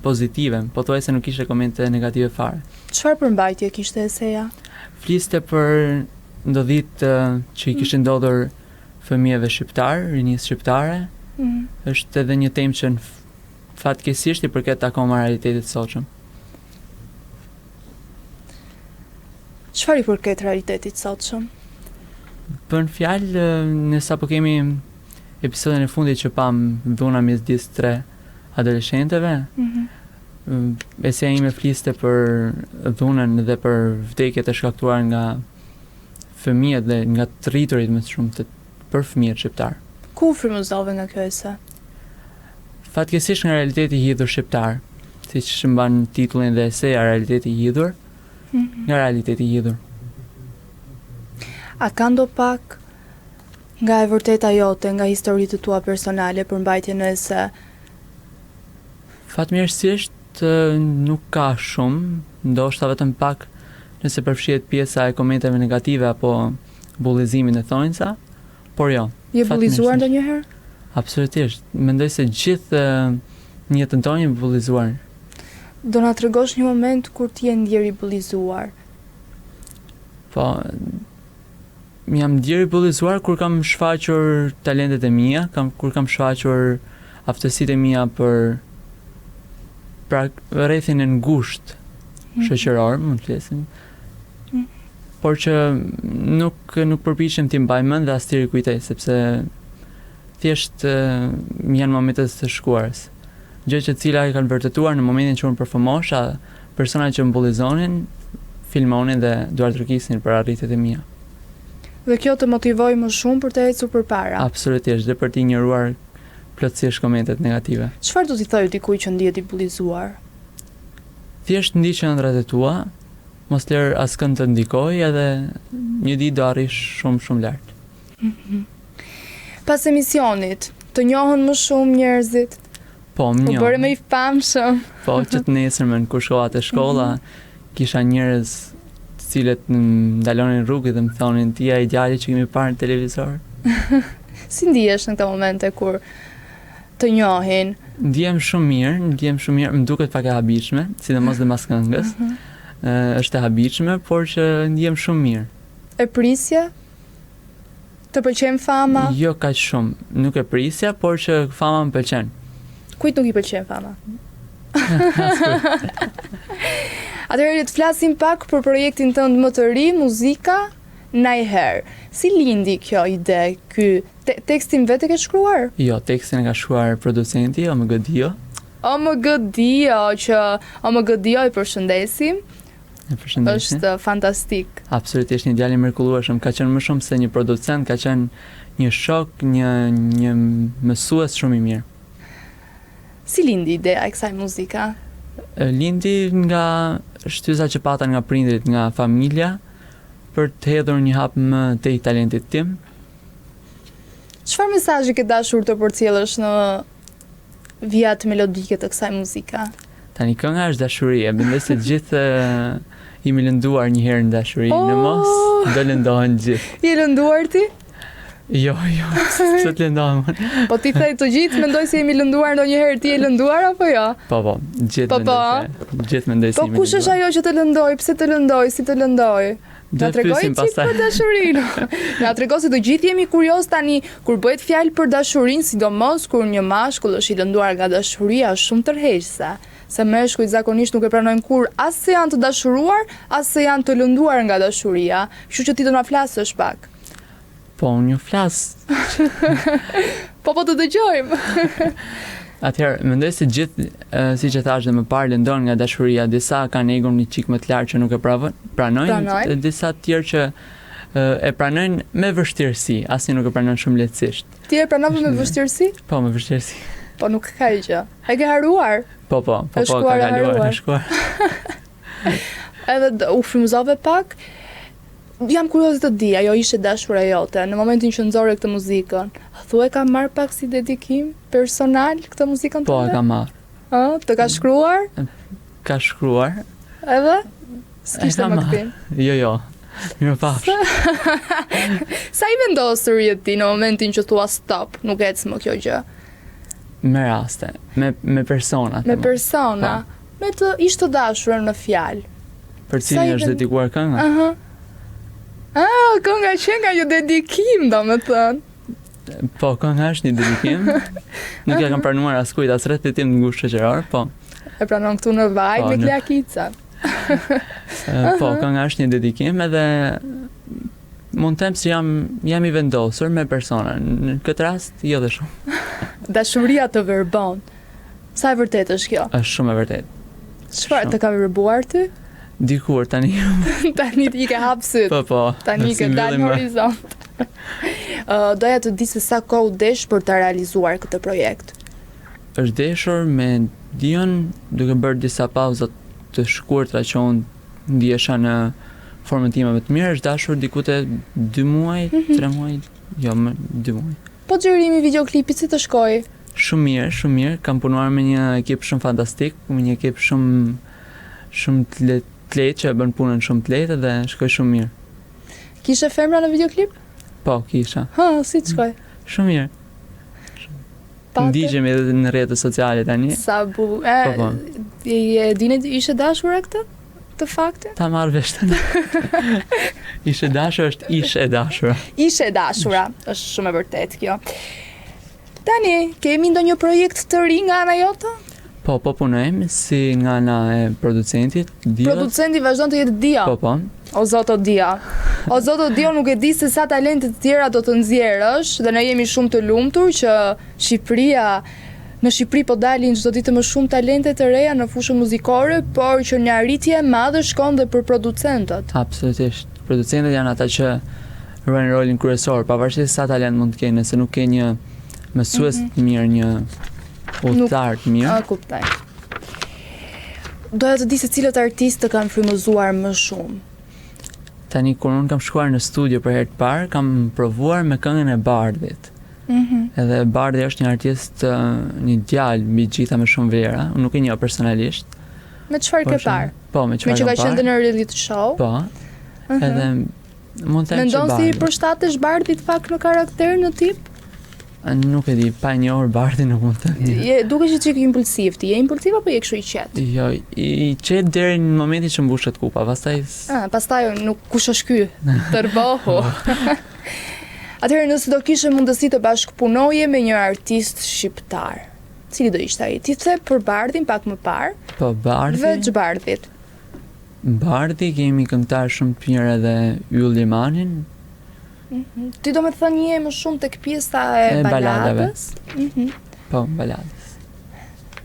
pozitive, pothuajse nuk kishte komente negative fare. Çfarë përmbajtje kishte eseja? Fliste për ndodhit që i kishin ndodhur fëmijëve shqiptar, rinisë shqiptare. Është edhe një temë që në fatkeqësisht i përket akoma realitetit sotshëm. Çfarë i përket realitetit sotshëm? Për në fjalë, ne sapo kemi episodin e fundit që pam dhuna midis 3 adoleshenteve, Esia ime fliste për dhunën dhe për vdekjet e shkaktuar nga fëmijët dhe nga të rriturit më shumë për fëmijët shqiptar. Ku frymëzove nga kjo ese? Fatkeqësisht nga realiteti i hidhur shqiptar, siç mban titullin dhe eseja realiteti i hidhur, nga realiteti i hidhur. A ka ndo pak nga e vërteta jote, nga historitë tua personale për mbajtjen e ese? Fatmirësisht nuk ka shumë, ndoshta vetëm pak nëse përfshihet pjesa e komenteve negative apo bullizimin e thonjsa, por jo. Je bullizuar ndonjëherë? Absolutisht. Mendoj se gjithë në jetën tonë jemi bullizuar. Do na tregosh një moment kur ti je ndjer i bullizuar? Po, jam ndjer i bullizuar kur kam shfaqur talentet e mia, kur kam shfaqur aftësitë e mia për rrethin e ngushtë shoqëror, mund të flesim. Por që nuk përpiqem t'i mbaj mend dhe as t'i rikujtoj, sepse thjesht janë momentet të shkuarës. Gjë që cila e kanë vërtetuar në momentin që unë përfomosha, personat që më bullizonin, filmonin dhe duar tërkisnin për arritjet e mia. Dhe kjo të motivoi më shumë për të ecur përpara? Absolutisht, dhe për t'i ignoruar plotësisht komentet negative. Çfarë do t'i thojë dikujt që ndihet i bullizuar? Thjesht ndiq qendrat e tua, mos lër askënd të ndikoj edhe një ditë do arrish shumë lart. Pas emisionit, të njohën më shumë njerëzit? Po, më njohën. Po bëre më i famshëm. Po, që të nesërmen kur shkova te shkolla, kisha njerëz të cilët më ndalonin rrugë dhe më thonin ti ai djali që kemi parë në televizor. Si ndihesh në këto momente kur të njohin? Ndihem shumë mirë, më duket pak e habitshme, sidomos dhe mas këngës. Është e habitshme, por që ndihem shumë mirë. E prisje? Të pëlqen fama? Jo kaq shumë, nuk e prisja, por që fama më pëlqen. Kujt nuk i pëlqen fama? Atëherë të flasim pak për projektin tënd më të ri, muzika Najher. Si lindi kjo ide? Ky tekstin vetë e ke shkruar? Jo, tekstin e ka shkruar producenti OMG Dio. OMG Dio, që OMG Dio i përshëndesim. Është fantastik. Absolutisht një djalë i mrekullueshëm, ka qenë më shumë se një producent, ka qenë një shok, një mësues shumë i mirë. Si lindi ideja e kësaj muzika? Lindi nga shtysa që pata nga prindrit, nga familja, për të hedhur një hap më tej talentit tim. Çfarë mesazhi ke dashur të përcjellësh në vijat melodike të kësaj muzika? Tani kënga është dashurie, mendoj se gjithë jemi lënduar një herë në dashuri, në mos do lëndohen gjithë. Je lënduar ti? Jo, pse të lëndohem? Po ti thej të gjithë mendoj se jemi lënduar ndonjëherë, ti je lënduar apo jo? Po, gjithë mendoj se Po kush është ajo që të lëndoj? Pse të lëndoj? Si të lëndoj? Na tregoj çik për dashurinë. Na tregoj se të gjithë jemi kurioz tani kur bëhet fjalë për dashurinë, sidomos kur një mashkull është i lënduar nga dashuria, është shumë tërheqëse. Se meshkujt zakonisht nuk e pranojnë kur as se janë të dashuruar, as se janë të lënduar nga dashuria. Kështu që ti do na flasësh pak. Po, unë ju flas. Po të dëgjojmë. Atëherë, mendoj se gjithë, siç e thash dhe më parë, lëndon nga dashuria, disa kanë egon një çik më të lartë që nuk e pranojnë, disa të tjerë që e pranojnë me vështirësi, asnjë nuk e pranon shumë lehtësisht. Ti e pranove me vështirësi? Po, me vështirësi. Po nuk ka gjë. E ke haruar? Po, ka kaluar, e shkuar. Edhe u frymëzove pak? Jam kurioze të di, ajo ishte dashura jote, në momentin që nxore këtë muzikën, thua e ka marrë pak si dedikim personal këtë muzikën tënde? Po, e ka marrë. Të ka shkruar? Ka shkruar. Edhe? S'kishte më këtim? Jo, mirë pafsh. Sa i vendosur je ti në momentin që thua stop, nuk ecë më kjo gjë? Me raste, me persona. Me persona? Me të ishte të dashur në fjalë? Për cilin është dedikuar kënga? Kënga që nga një dedikim, do me thënë. Po, kënga është një dedikim. Nuk ja kam pranuar askujt, as rreth tim të ngushtë shoqëror, po. E pranon këtu në vaj me Kleakica. Po, kënga është një dedikim edhe mund të them se jam i vendosur me personën. Në këtë rast, jo dhe shumë. Dashuria të verbon. Sa e vërtet është kjo? Është shumë e vërtet. Çfarë të ka vërbuar ty? Dikur tani. Tani i ke hap syt. Po. Tani i ke dalë në horizont. Doja të di se sa kohë desh për të realizuar këtë projekt. Është deshur me Dion duke bërë disa pauza të shkurtra që unë ndjesha në formën time më të mirë, është dashur diku te 2 muaj, 3 muaj, jo më 2 muaj. Po xhirimi i videoklipit si të shkoi? Shumë mirë. Kam punuar me një ekip shumë fantastik, me një ekip shumë të lehtë që e bën punën shumë të lehtë dhe shkoi shumë mirë. Kishe femra në videoklip? Po, kisha. Si të shkoi? Shumë mirë. Ndiqemi edhe në rrjetet sociale tani. Sa bu. E dini ishe dashura këtë? Të faktin? Ta marrë vesh tani. Ishe dashura është ishe dashura. Ishe dashura, është shumë e vërtet kjo. Tani, kemi ndonjë projekt të ri nga ana jote? Po punojmë si nga ana e producentit, Dio. Producenti vazhdon të jetë Dia. Po. O zoto Dia. O zoto Dio, nuk e di se sa talente të tjera do të nxjerrësh dhe ne jemi shumë të lumtur që në Shqipëri po dalin çdo ditë më shumë talente të reja në fushën muzikore, por që një arritje e madhe shkon dhe për producentët. Absolutisht. Producentët janë ata që ruajnë rolin kryesor, pavarësisht sa talent mund të kenë, nëse nuk ke një mësues të mirë, një udhëtar të mirë. Kuptoj. Doja të di se cilët artistë të kanë frymëzuar më shumë. Tani kur unë kam shkuar në studio për herë të parë, kam provuar me këngën e Bardhit. Edhe Bardhi është një artist, një djalë mbi gjitha me shumë vlera, unë nuk e njoh personalisht. Me çfarë ke parë? Po, me çfarë kam parë. Me që ka qenë në reality show? Po. Edhe mund të them që mendon se i përshtatesh Bardhit pak në karakter, në tip? Nuk e di, pa njohur Bardhin nuk mund të them. Duke që çik impulsiv ti, je impulsiv apo je kështu i qetë? Jo, i qetë deri në momentin që mbushet kupa, pastaj nuk kush është ky? Tërbohu. Atëherë nëse do kishe mundësi të bashkëpunoje me një artist shqiptar, cili do ishte ai? Ti the për Bardhin pak më parë? Po, Bardhi. Veç Bardhit. Bardhi kemi këngëtar shumë të mirë edhe Yll Limanin. Ti do me thënë je më shumë tek pjesa e baladës? Po, baladës.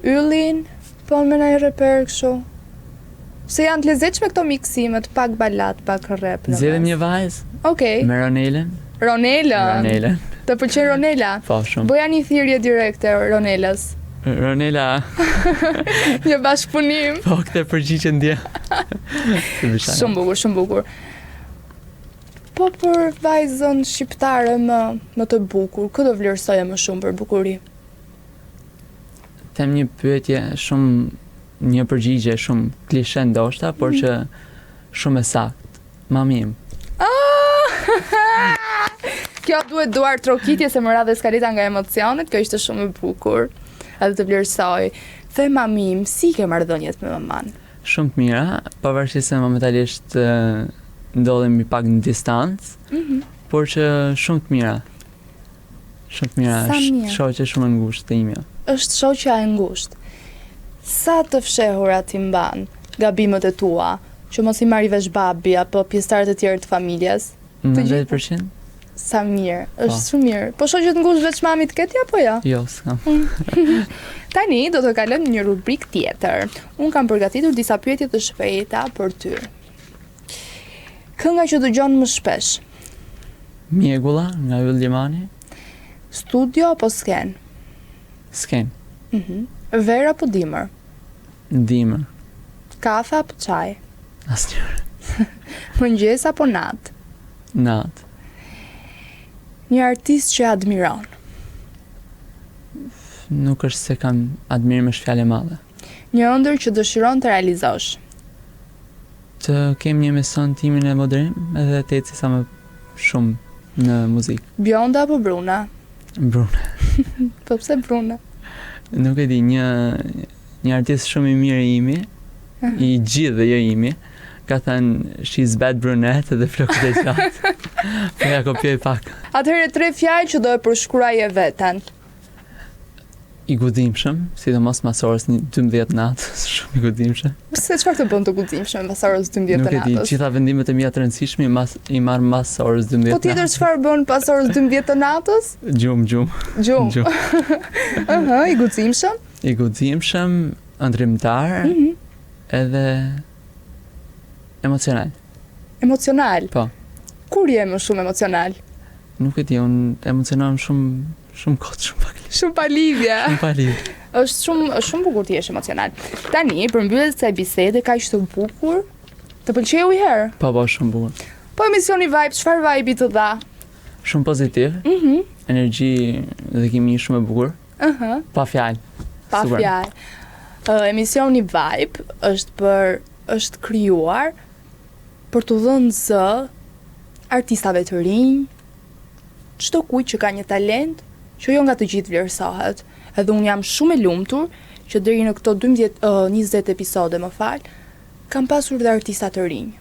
Yllin, po me ndonjë reper kështu. Se janë të lezetshme këto miksimet, pak balad, pak rap. Zgjedhim një vajzë. Okej. Me Ronelën. Ronela. Të pëlqen Ronela? Po, shumë. Bëja një thirrje direkte Ronelës. Ronela. Një bashkëpunim. Po, këtë përgjigje ndje. Shumë bukur. Po për vajzën shqiptare më të bukur, kë do vlerësoje më shumë për bukuri? Them një pyetje një përgjigje shumë klishe ndoshta, por që shumë e saktë. Mamim. Kjo duhet duar trokitje se më radhe skalita nga emocionet, kjo ishte shumë e bukur. Edhe të vlerësoj. The mamim, si ke marrëdhëniet me maman? Shumë të mira, pavarësisht se momentalisht ndodhemi pak në distancë, por që shumë të mira. Shumë të mira, është shoqe shumë e ngushtë e imja. Është shoqja e ngushtë. Sa të fshehura ti mban gabimet e tua, që mos i marri vesh babi apo pjesëtarët e tjerë të familjes? 90%? Sa mirë, është shumë mirë. Po shoqet ngushtë veç mamit keti apo jo? Jo, s'kam. Tani do të kalojmë në një rubrik tjetër. Unë kam përgatitur disa pyetje të shpejta për ty. Kënga që dëgjon më shpesh? Mjegulla nga Yll Limani. Studio apo sken? Sken. Ver apo dimër? Dimër. Kafe apo çaj? Asnjëherë. Mëngjes apo natë? Natë. Një artist që admiron? Nuk është se kam admirim është fjalë e madhe. Një ëndër që dëshiron të realizosh? Të kem një emision timin e modernim edhe të eci sa më shumë në muzikë. Bjonda apo Bruna? Bruna. Po pse Bruna? Nuk e di, një artist shumë i mirë i imi, i gjithë dhe jo imi, ka thënë she's bad brunette dhe flokët e qatë. Po ja kopjoj pak. Atëherë 3 fjalë që do e përshkruaje veten. I gudimshëm, sidomos mas orës 12 natës, shumë i gudimshëm. Pse çfarë të bën të gudimshëm mas orës 12 natës? Nuk e di, gjitha vendimet e mia të rëndësishme i marr mas orës 12 natës. Po tjetër çfarë bën pas orës 12 natës? Gjumë. I gudimshëm? I gudimshëm, ëndrrimtar, edhe emocional. Emocional? Po. Kur je më shumë emocional? Nuk e di, unë emocionohem shumë kot, shumë pak. Shumë pa lidhje. Shumë pa lidhje. është shumë bukur të jesh emocional. Tani, për mbyllet kësaj bisede kaq të bukur, të pëlqeu i herë? Po, shumë bukur. Po emisioni Vibe, çfarë vibe të dha? Shumë pozitiv. Energji dhe kimi shumë e bukur. Pa fjalë. Pa fjalë. Emisioni Vibe është krijuar për të dhënë zë artistave të rinj, çdo kujt që ka një talent që jo nga të gjithë vlerësohet. Edhe unë jam shumë e lumtur që deri në këto 20 episode, kam pasur dhe artista të rinj.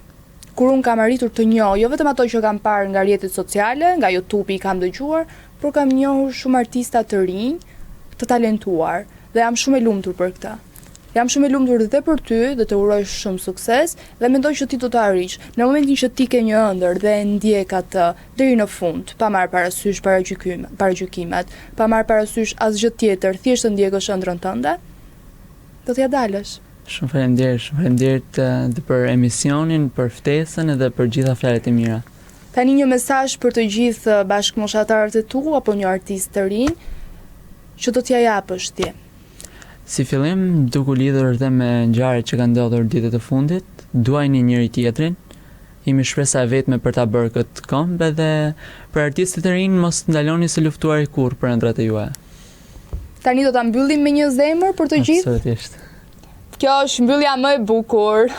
Kur unë kam arritur të njoh, jo vetëm ato që kam parë nga rrjetet sociale, nga YouTube i kam dëgjuar, por kam njohur shumë artista të rinj, të talentuar, dhe jam shumë e lumtur për këtë. Jam shumë e lumtur dhe për ty, dhe të uroj shumë sukses, dhe mendoj që ti do të arrish. Në momentin që ti ke një ëndër dhe e ndjek atë deri në fund, pa marrë parasysh paragjykimet, pa marrë parasysh asgjë tjetër, thjesht të ndjekësh ëndrrën tënde, do t'ja dalësh. Shumë faleminderit dhe për emisionin, për ftesën edhe për gjitha fjalët e mira. Tani një mesazh për të gjithë bashkëmoshatarët e tu apo një artist të rinj që do t'ja japësh ti. Si fillim, duke u lidhur dhe me ngjarjet që kanë ndodhur ditët e fundit, duajini njëri tjetrin. Jemi shpresa e vetme për ta bërë këtë këmbë dhe për artistët e rinj mos ndaloni se luftuari kurrë për ëndrat e juaja. Tani do ta mbyllim me një zemër për të gjithë. Absolutisht. Kjo është mbyllja më e bukur.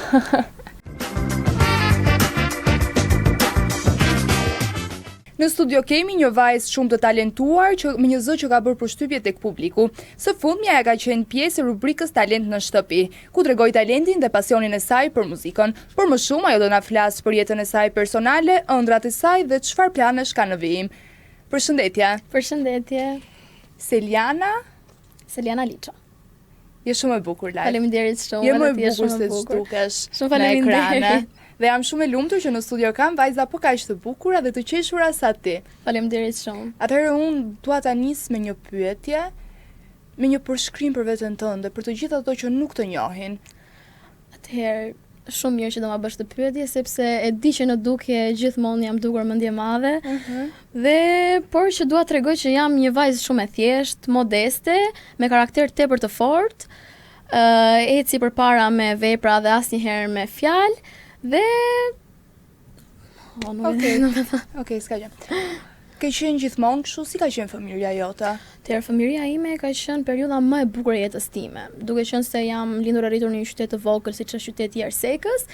Në studio kemi një vajzë shumë të talentuar me një zë që ka bërë përshtypje tek publiku. Së fundmi ajo ka qenë pjesë e rubrikës Talent në shtëpi, ku tregoi talentin dhe pasionin e saj për muzikën. Por më shumë ajo do na flas për jetën e saj personale, ëndrat e saj dhe çfarë planesh ka në vijim. Përshëndetje. Përshëndetje. Seliana Liço. Je shumë e bukur live. Faleminderit shumë. Je më e bukur se ç'dukesh. Shumë faleminderit. Dhe jam shumë e lumtur që në studio kam vajza po kaq të bukura dhe të qeshura sa ti. Faleminderit shumë. Atëherë unë dua ta nis me një pyetje, me një përshkrim për veten tënde, për të gjithë ato që nuk të njohin. Atëherë, shumë mirë që do ma bësh të pyetje, sepse e di që në dukje gjithmonë jam dukur mendje madhe. Dhe por që dua t'rregoj që jam një vajzë shumë e thjeshtë, modeste, me karakter tepër të fortë, eci përpara me vepra dhe asnjëherë me fjalë. Dhe Okej, s'ka gjë. Ke qenë gjithmonë kështu, si ka qenë fëmijëria jote? Atëherë fëmijëria ime ka qenë periudha më e bukur e jetës time. Duke qenë se jam lindur e rritur në një qytet të vogël siç është qyteti i Ersekës.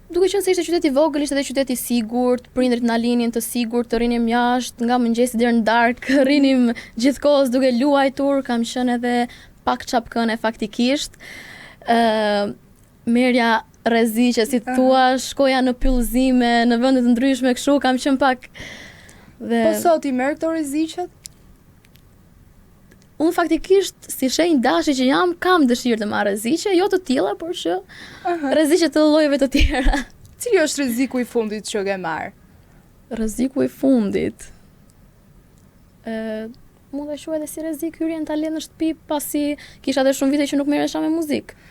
Duke qenë se ishte qyteti i vogël, ishte edhe qyteti i sigurt, prindrit na linin të sigurt, të rinim jashtë nga mëngjesi deri në darkë, rinim gjithkohës duke luajtur, kam qenë edhe pak çapkëne faktikisht. Merja rreziqe, si thua, shkoja në pyllëzime, në vende të ndryshme kështu, kam qenë pak dhe Po sot i merr këto rreziqet? Unë faktikisht si shenjë dashi që jam, kam dëshirë të marr rreziqe, jo të tilla, por që rreziqe të llojeve të tjera. Cili është rreziku i fundit që ke marr? Rreziku i fundit. Mund ta quaj edhe si rrezik hyrje në talent në shtëpi, pasi kisha edhe shumë vite që nuk merresha me muzikë.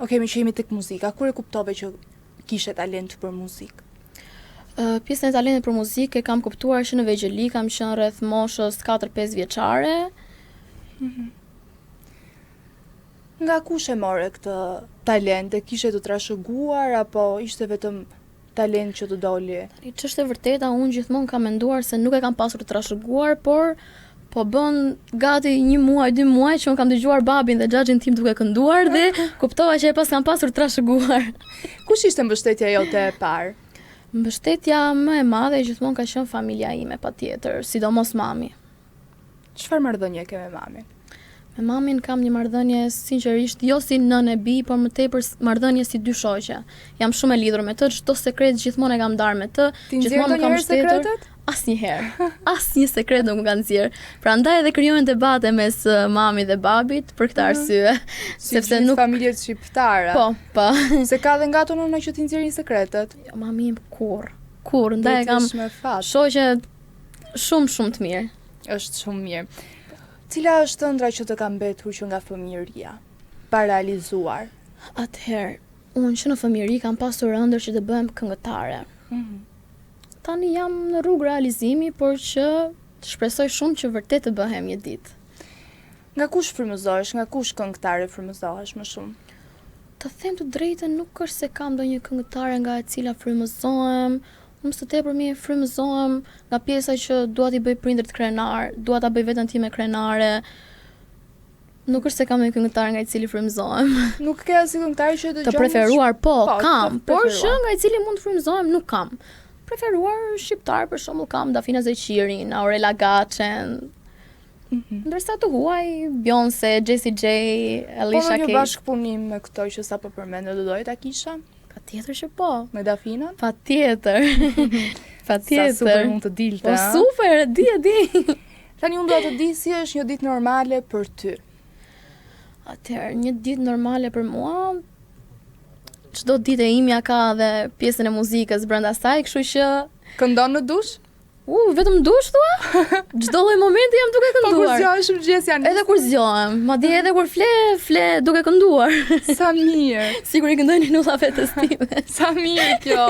Okej, më që jemi tek muzika, kur e kuptove që kishe talent për muzikë? Pjesën e talentit për muzikë e kam kuptuar që në vegjëli, kam qenë rreth moshës 4-5 vjeçare. Nga kush e more këtë talent? E kishe të trashëguar apo ishte vetëm talent që të doli? Ç'është e vërteta, unë gjithmonë kam menduar se nuk e kam pasur të trashëguar, por po bën gati 1 muaj, 2 muaj që unë kam dëgjuar babin dhe xhaxhin tim duke kënduar dhe kuptova që e pas kam pasur të trashëguar. Kush ishte mbështetja jote e parë? Mbështetja më e madhe gjithmonë ka qenë familja ime, patjetër, sidomos mami. Çfarë marrëdhënie ke me mamin? Me mamin kam një marrëdhënie sinqerisht jo si nënë e bi, por më tepër marrëdhënie si dy shoqe. Jam shumë e lidhur me të, çdo sekret gjithmonë e kam ndarë me të, gjithmonë kam mbështetur. Asnjëherë. Asnjë sekret nuk më kanë nxjerr. Prandaj edhe krijohen debate mes mamit dhe babit për këtë arsye, sepse nuk familjet shqiptare. Po. Se ka dhe nga ato nëna që t'i nxjerrin sekretet. Jo, mami im kurr, ndaj kam shoqe shumë të mirë. Është shumë mirë. Cila është ëndra që të ka mbetur që nga fëmijëria? Pa realizuar. Atëherë, unë që në fëmijëri kam pasur ëndër që të bëhem këngëtare. Tani jam në rrugë realizimi, por që shpresoj shumë që vërtet të bëhem një ditë. Nga kush frymëzohesh, nga kush këngëtare frymëzohesh më shumë? Të them të drejtën, nuk është se kam ndonjë këngëtare nga e cila frymëzohem. Unë së tepër mi frymëzohem nga pjesa që dua t'i bëj prindërit krenar, dua ta bëj veten time krenare. Nuk është se kam një këngëtar nga i cili frymëzohem. Nuk ke asnjë këngëtar që Të preferuar, kam, të por preferuar. që nga i cili mund të frymëzohem nuk kam. Preferuar shqiptar, për shembull kam Dafina Zeqirin, Aurela Gaçen. Ndërsa të huaj Beyoncé, Jessie J, Po Alicia në një Keys. bashkëpunim me këto që sapo përmendë, do doje ta kisha Patjetër që po. me Dafinën? Patjetër. Sa Patjetër. super mund të dilte. Po a? super, e di. Tani unë dua të di si është një ditë normale për ty. Atëherë, një ditë normale për mua, çdo ditë e imja ka dhe pjesën e muzikës brenda saj, kështu që Këndon në dush? vetëm dush thua? Çdo lloj momenti jam duke Po kur kënduar. zgjohesh mëngjes janë. Edhe kur zgjohem, madje edhe kur fle duke kënduar. Sa mirë. Sigur i këndojnë nullave të time. Sa mirë kjo.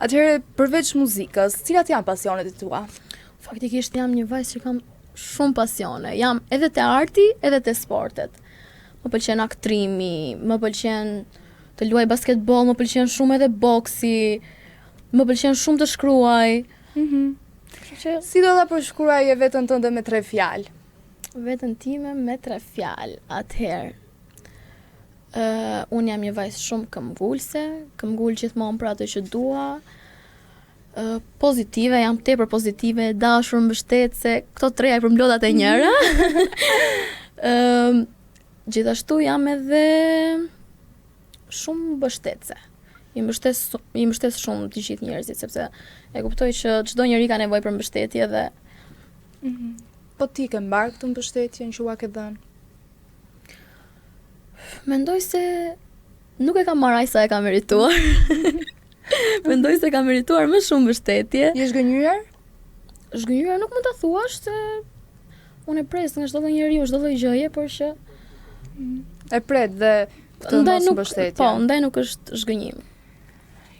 Atëherë, përveç muzikës, cilat janë pasionet e tua? Faktikisht jam një vajzë që kam shumë pasione. Jam edhe te arti, edhe te sportet. Më pëlqen aktrimi, më pëlqen të luaj basketbol, më pëlqen shumë edhe boksi, më pëlqen shumë të shkruaj. Kështu që Si do ta përshkruaje veten tënde me 3 fjalë? veten time me 3 fjalë. Atëherë, unë jam një vajzë shumë këmbgulse, këmbgul gjithmonë për atë që dua. Pozitive, jam tepër pozitive, dashur, mbështetëse, këto treja i përmblodat e njëra. Gjithashtu jam edhe shumë mbështetëse. I mbështes shumë të gjithë njerëzit, sepse e kuptoj që çdo njeri ka nevojë për mbështetje dhe Po ti ke mbar këtë mbështetjen që ua ke dhënë? mendoj se nuk e kam marrë aq sa e kam merituar. Mendoj se kam merituar më shumë mbështetje. Je zgënjur? Zhgënjyra nuk mund ta thuash se unë e pres nga çdo lloj njeriu, çdo lloj gjëje, por që E pret dhe këtë mos mbështetje. po, ndaj nuk është zhgënjim.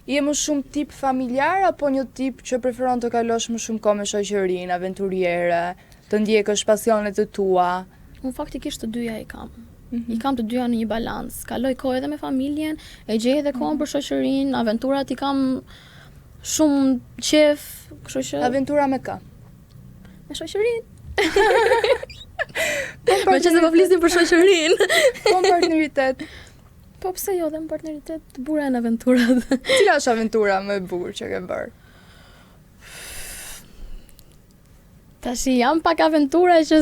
Je më shumë tip familjar apo një tip që preferon të kalosh më shumë kohë me shoqërinë, aventuriere, të ndjekësh pasionet e tua? Unë faktikisht të dyja i kam. I kam të dyja në një balans. Kaloj kohë edhe me familjen, e gjej edhe kohën për shoqërinë, aventurat i kam shumë qef, kështu që Aventura me kë? me shoqërinë. Me që se po flisim për shoqërinë. Po në partneritet. Po pse jo, dhe në partneritet të bura në aventurat. Cila është aventura më e bukur që ke bërë? Tashi jam pak aventura që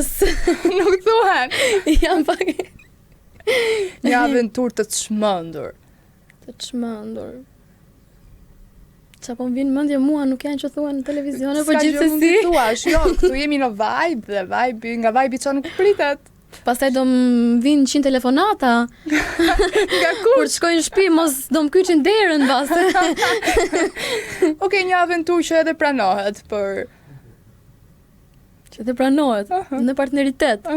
Nuk thuhen. jam pak Një aventurë të çmendur. të çmendur. Qa po më vinë mendje mua, nuk janë që thuan në televizione, po S'ka gjë mund t'i gjithsesi. thuash, jo, këtu jemi në vibe dhe nga vibe që nuk pritet. Pastaj do më vinë 100 telefonata. Nga kur? Kur të shkoj në shtëpi, mos do më kyçin derën vaste. Okej, një aventurë që edhe pranohet, për... Që të pranohet në partneritet.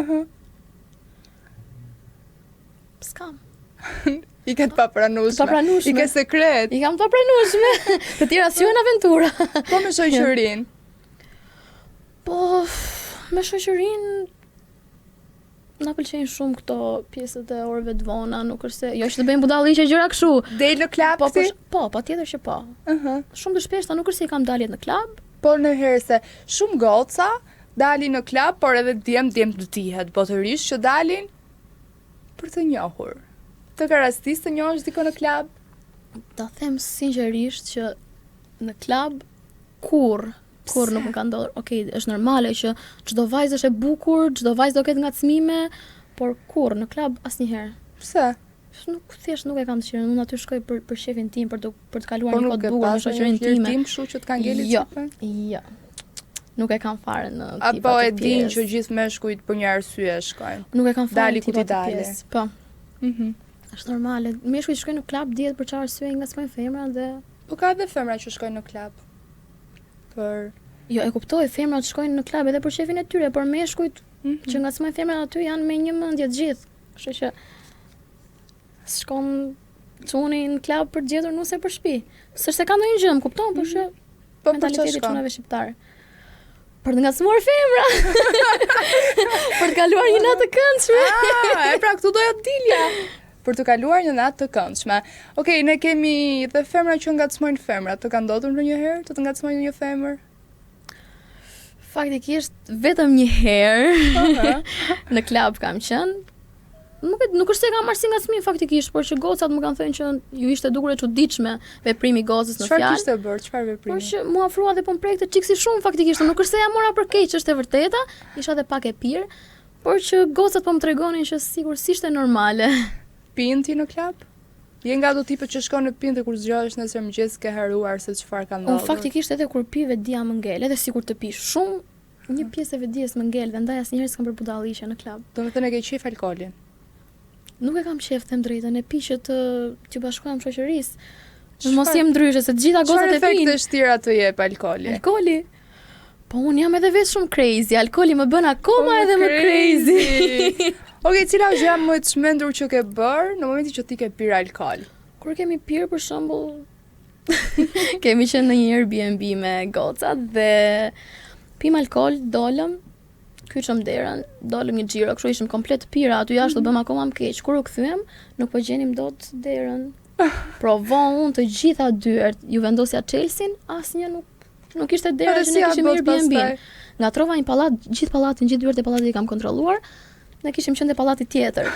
S'kam. I ke të papranueshme. Të papranueshme. I ke sekret. I kam të pranueshme. Të tjera si janë aventura. Po me shoqërinë. Po, me shoqërinë na pëlqejnë shumë këto pjesët e orëve të vona, nuk është se jo që të bëjmë budalliqe gjëra kështu. Del në klub Po, ti? patjetër që po. Ëhë. Shumë të shpeshta nuk është se i kam daljet në klub. Por në herë se shumë goca dalin në klub, por edhe djem të tihet botërisht që dalin për të njohur. Të ka rastis të njohësh diko në klub? Ta them sinqerisht që në klub kur nuk më ka ndodhur. Okej, është normale që çdo vajzë është e bukur, çdo vajzë do ketë ngacmime, por kur në klub asnjëherë. Pse? Thjesht nuk e kam dëshirën. Unë aty shkoj për shefin tim, për të kaluar Po një nuk kohë e të bukur me pas një shoqërinë time. flirtim kështu që të kanë ngelit Jo, cipe? jo. Nuk e kam fare në tipa Apo të e din pjesë. që gjithë meshkujt për një arsye shkojnë. Nuk e kam fare Dali në ku tipa ti të dali. pjesë. Po, është normale. Meshkujt shkojnë në klub dihet për çfarë arsye ngacmojnë femra dhe Po ka edhe femra që shkojnë në klub. Për jo, e kuptoj, femrat shkojnë në klub edhe për shefin e tyre, por meshkujt që ngacmojnë femrat aty janë me një mendje të gjithë. Kështu që Shkon çuni në klub për të gjetur nuse për shtëpi. S'është se ka ndonjë gjë, më kupton, por që Po për çfarë mentaliteti i shkon? çunave shqiptar. Për të ngacmuar femra. Për të kaluar një natë të këndshme. E pra këtu doja dilja. Për të kaluar një natë të këndshme. Okej, ne kemi dhe femra që ngacmojnë femra. Të ka ndodhur ndonjëherë të ngacmojnë një femër? Faktikisht vetëm një herë në klub kam qenë. Nuk është se kam marrë si ngacmim faktikisht, por që gocat më kanë thënë që ju ishte dukur e çuditshme veprimi i gocës në Çfarë fjalë. kishte bërë? Çfarë Por veprimi? që mua afrua dhe po më prekte çiksi shumë faktikisht, nuk është se ja mora për keq, është e vërteta, isha edhe pak e pirë, por që gocat po më tregonin që sikur si ishte normale. Pin ti në klub? Je nga ato tipët që shkon në pin dhe kur zgjohesh nesër mëngjes ke haruar se çfarë ka ndodhur. Unë faktikisht edhe kur pi vetdia më ngel, edhe sikur të pish shumë, një pjesë e vetdijes më ngel dhe ndaj asnjëherë s'kam bërë budalliqe në klub. Domethënë e ke qef alkolin. Nuk e kam qef them drejtën, e pi që të bashkohem shoqërisë. Mos jem ndryshe se të gjitha gocat e Çfarë pinë. efekte tjera të jep alkoli? Alkoli. Po unë jam edhe vetë shumë crazy, alkoli më bën akoma edhe më crazy. Okej, cila është gjëja më e çmendur që ke bërë në momentin që ti ke pirë alkol? Kur kemi pirë për shembull, kemi qenë në një Airbnb me gocat dhe pim alkol, dolëm, kyçëm derën, dolëm një xhiro, kështu ishim komplet pira, aty jashtë do bëm akoma më keq. Kur u kthyem, nuk po gjenim dot derën. Provon unë të gjitha dyert, ju vendosja Chelsea-n, asnjë nuk ishte dera që ne kishim Airbnb-n. Ngatrova një pallat, gjithë pallatin, gjithë dyert e pallatit i kam kontrolluar. Ne kishim qenë te pallati tjetër.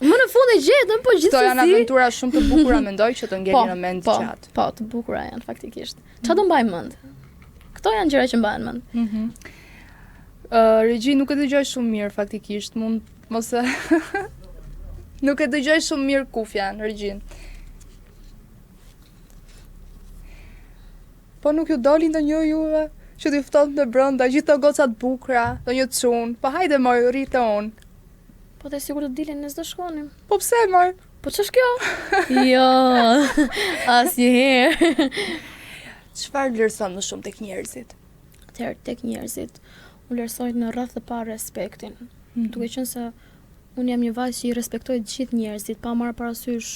Më në fund e gjetëm, po Këto janë gjithsesi. aventura shumë të bukura, mendoj që të ngeli në mend gjatë. Po, të bukura janë faktikisht. Çfarë do mbaj mend? Këto janë gjëra që mbahen mend. Regji, nuk e dëgjoj shumë mirë faktikisht, mund mos e nuk e dëgjoj shumë mirë kufjan, Regjin. Po nuk ju doli ndonjë juve që t'ju ftohet në brenda, gjithë të gocat bukura, ndonjë çun. Po hajde moj, rritë unë. Po të sigur të dilin ne s'do shkonim. Po pse moj? Po ç'është kjo? Jo. Asnjëherë. Çfarë vlerëson më shumë tek njerëzit? Atëherë tek njerëzit u vlerësoj në rreth të parë respektin. Duke qenë se unë jam një vajzë që i respektoj të gjithë njerëzit, pa marrë parasysh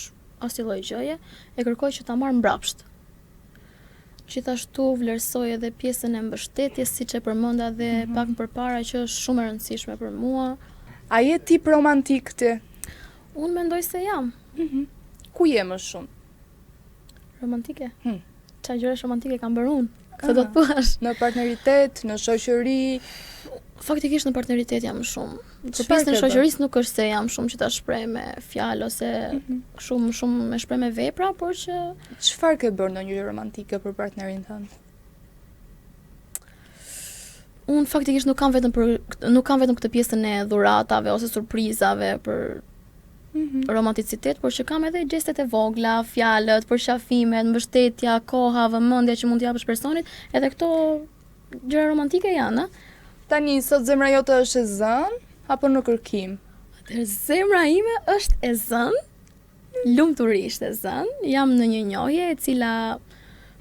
asnjë lloj gjëje, e kërkoj që ta marr mbrapsht. Gjithashtu vlerësoj edhe pjesën e mbështetjes, siç e përmenda dhe pak më përpara, që është shumë e rëndësishme për mua. A je tip romantik ti? Unë mendoj se jam Ku je më shumë? romantike. Qa gjërash romantike kam bërë unë? Këtë do të thuash? Në partneritet, në shoqëri? Faktikisht në partneritet jam shumë. Për Çfarë pjesën e ke shoqërisë nuk është se jam shumë që ta shpreh me fjalë ose shumë me shpreh me vepra, por që Çfarë ke bërë ndonjë gjë romantike për partnerin tënd? unë faktikisht nuk kam vetëm këtë pjesën e dhuratave ose surprizave për romanticitet, por që kam edhe gjestet e vogla, fjalët, përqafimet, mbështetja, koha, vëmendja që mund t'i japësh personit, edhe këto gjëra romantike janë, a? Tani, sot zemra jote është e zënë apo në kërkim? Atëherë zemra ime është e zënë, lumturisht e zënë. Jam në një njohje e cila,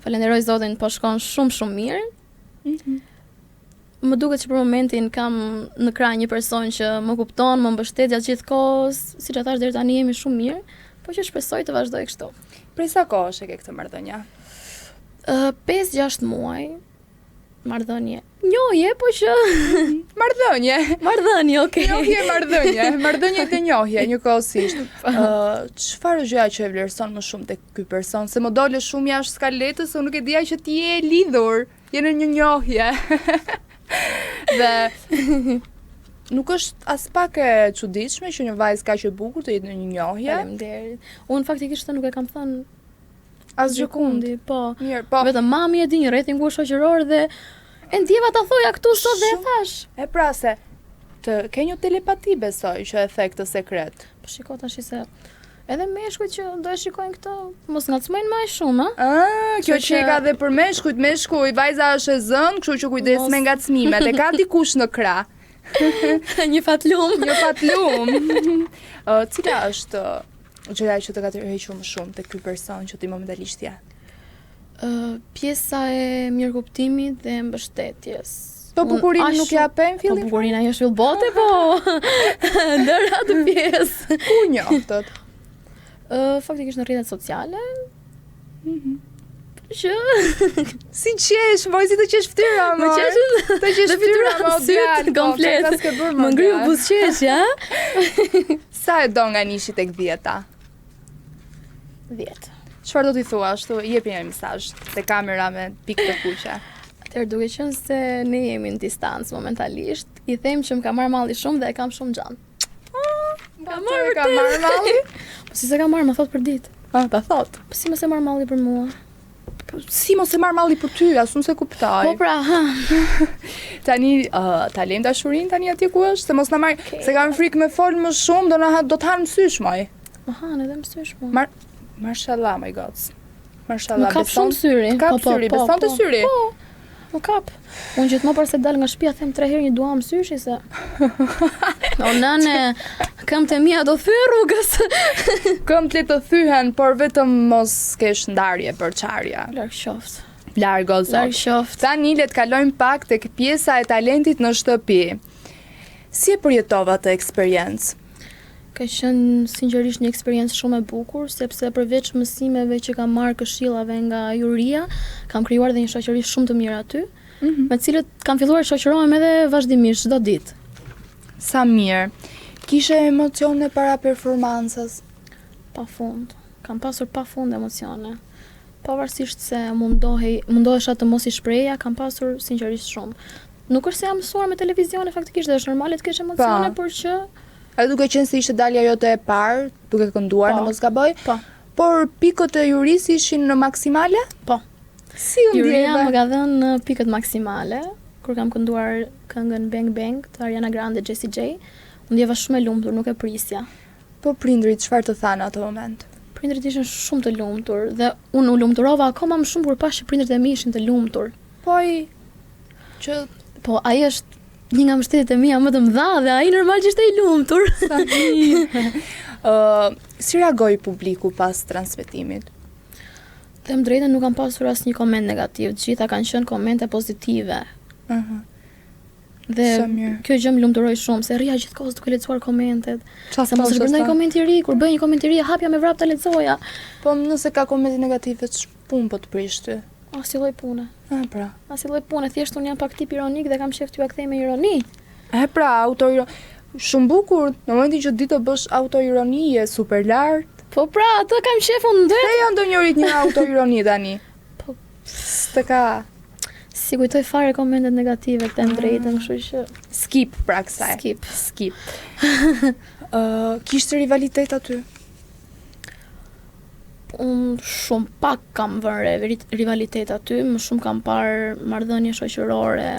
falenderoj Zotin, po shkon shumë mirë. Më duket që për momentin kam në krah një person që më kupton, më mbështet gjatë gjithë kohës, siç e thash deri tani jemi shumë mirë, po që shpresoj të vazhdoj kështu. Prej sa kohësh e ke këtë marrëdhënie? 5-6 muaj marrëdhënie. Njohje, po që Marrëdhënie. marrëdhënie, okay. Njohje marrëdhënie të njohje, njëkohësisht. Çfarë është gjëja që e vlerëson më shumë tek ky person? Se më dole shumë jashtë skaletës, unë nuk e dija që ti je lidhur, je në një njohje. Dhe nuk është as pak e çuditshme që një vajzë kaq e bukur të jetë në një njohje. Faleminderit. Unë faktikisht nuk e kam thënë Asgjë kundi. po. Mirë, po. Vetëm mami e di një rrethingu shoqëror dhe e ndjeva ta thoja këtu sot dhe e thash. E pra se të ke një telepati besoj që e the këtë sekret. Po shiko tash se edhe meshkujt që do e shikojnë këtë, mos ngacmojnë më shumë, a? Kjo Kështu që që- ka dhe për meshkujt, vajza është e zënë, kështu që kujdes Mos- me ngacmimet. E ka dikush në krah. Një fatlum. Një patlum. Cila është gjëja që të ka tërhequr më shumë tek ky person që ti momentalisht je? Pjesa e mirëkuptimit dhe mbështetjes. Po Unë bukurinë aq nuk shumë- ja pen Po fillim? bukurina jo shpillbote, po. Ndër atë pjesë. Ku njoftët? Faktikisht në rrjetet sociale. Që Si qesh, vojzi të qesh fytyra, më amor. qeshën Të qesh fytyra, më syt komplet. Më ngriu buzëqeshja. Sa e do nga nishi tek 10-ta? 10. Çfarë do t'i thua ashtu? Jepi një mesazh te kamera me pikë të kuqe. Atëherë duke qenë se ne jemi në distancë momentalisht, i them që më ka marrë malli shumë dhe e kam shumë gjan. Ka marrë malli? Po si se ka marrë, më thot për ditë. Ta thot. Po si mos e marr malli për mua? Si mos e marr malli për ty, as unë se kuptoj. Po pra, Tani ta lejmë dashurinë tani atje ku është, se mos na marr, se kam frikë me fol më shumë, do të hanë sysh moj. më han edhe më sysh mua. Mashallah, my god. Më Mashallah, kap shumë syri. Kap syri, beson të syri. Po, më kap. Unë gjithmonë për se dal nga shtëpia them 3 herë një dua më syshi se. O nane, këmbët e mia do thyej rrugës. Këmbët le të thyhen, por vetëm mos kesh ndarje për çarja. Larg qoft. Larg o Larg zot. qoft. Tani le të kalojmë pak tek pjesa e talentit në shtëpi. Si e përjetova të eksperiencë? Ka qenë sinqerisht një eksperiencë shumë e bukur, sepse përveç mësimeve që kam marrë këshillave nga Juria, kam krijuar dhe një shoqëri shumë të mirë aty, me të cilët kam filluar të shoqërohem edhe vazhdimisht çdo ditë. Sa mirë. Kishe emocione para performancës? Pafund. Kam pasur pafund emocione. Pavarësisht se mundohesha të mos i shpreja, kam pasur sinqerisht shumë. Nuk është se jam mësuar me televizione, faktikisht dhe është normale të kesh emocione, por që A duke qenë se ishte dalja jote e parë, duke kënduar, në mos gaboj, po. por pikët e Juris ishin në maksimale? Po. Si u Juria më ndjeve? ka dhënë pikët maksimale kur kam kënduar këngën Bang Bang të Ariana Grande Jessie J. Unë ndjeva shumë e lumtur, nuk e prisja. Po prindrit, çfarë të thanë atë moment? Prindrit ishin shumë të lumtur dhe unë u lumturova akoma më shumë kur pash që prindrit e mi ishin të lumtur. Po ai është një nga mbështetjet e mia më të mëdha dhe ai normal që ishte i lumtur. Sa mirë. Si reagoi publiku pas transmetimit? Them drejtën, nuk kam pasur asnjë koment negativ, të gjitha kanë qenë komente pozitive. Dhe Sa mirë. kjo gjë më lumturoi shumë, se rria gjithkohës duke lexuar komentet. Qa Se mos rëndoj koment i ri, kur bëj një koment i ri, hapja me vrap ta lexoja. Po nëse ka komente negative, ç'punë po të prish ty? As lloj pune. Pra. As lloj pune, thjesht unë jam pak tip ironik dhe kam qef t'ju kthej me ironi. Pra, shumë bukur, në momentin që di të bësh autoironi, je super lart. Po pra, atë kam qef unë ndër. Te janë ndonjërit një autoironi tani. Po. S'të ka Si kujtoj fare komentet negative, them drejtën, kështu që skip pra kësaj. Skip. Kishte rivalitet aty? unë shumë pak kam vënë rivalitet aty, më shumë kam parë marrëdhënie shoqërore.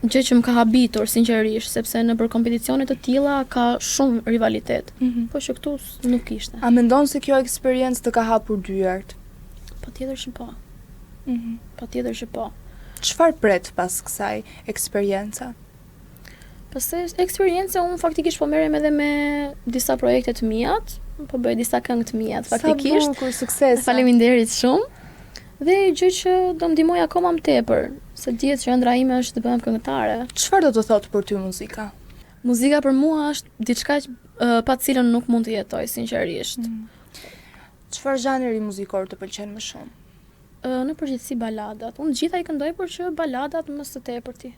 Gjë që më ka habitur sinqerisht, sepse në për kompeticione të tilla ka shumë rivalitet. Po që këtu nuk kishte. A mendon se kjo eksperiencë të ka hapur dyert? Patjetër që po. Patjetër që po. Çfarë pret pas kësaj eksperience? Pastaj eksperiencë unë faktikisht po merrem edhe me disa projekte të mia, po bëj disa këngë të mia faktikisht. Sa bukur, sukses. Faleminderit shumë. Dhe gjë që do më ndihmoj akoma më tepër, se dihet që ëndra ime është të bëhem këngëtare. Çfarë do të thotë për ty muzika? Muzika për mua është diçka pa të cilën nuk mund të jetoj sinqerisht. Çfarë zhanri muzikor të pëlqen më shumë? Në përgjithësi baladat. Unë gjitha i këndoj, por që baladat më së tepërti.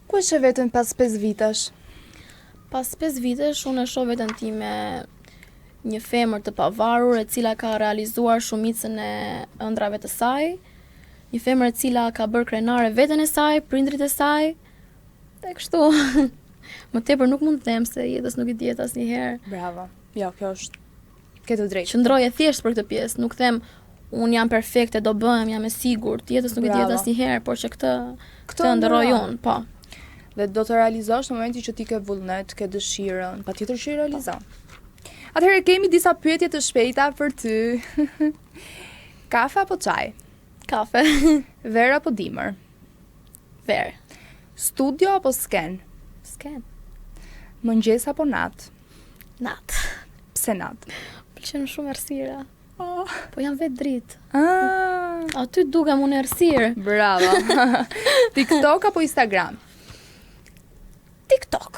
Ku e sheh veten pas 5 vitesh? Pas 5 vitesh unë e shoh veten time një femër të pavarur e cila ka realizuar shumicën e ëndrave të saj, një femër e cila ka bërë krenare veten e saj, prindrit e saj. Dhe kështu. Më tepër nuk mund të them se jetës nuk i dihet asnjëherë. Bravo. Jo, kjo është ke të drejtë. Qëndroj e thjesht për këtë pjesë, nuk them unë jam perfekte, do bëhem, jam e sigurt, jetës nuk i dihet asnjëherë, por që këtë ndërroj unë, po. Dhe do të realizosh në momentin që ti ke vullnet, ke dëshirën, patjetër që i realizon. Atëherë kemi disa pyetje të shpejta për ty. Kafe apo çaj? Kafe. Ver apo dimër? Ver. Studio apo sken? Sken. Mëngjes apo nat? Nat. Pse nat? Pëlqen shumë errësira. Po jam vetë dritë. Aty dukem unë errësirë. Bravo. TikTok apo Instagram? TikTok.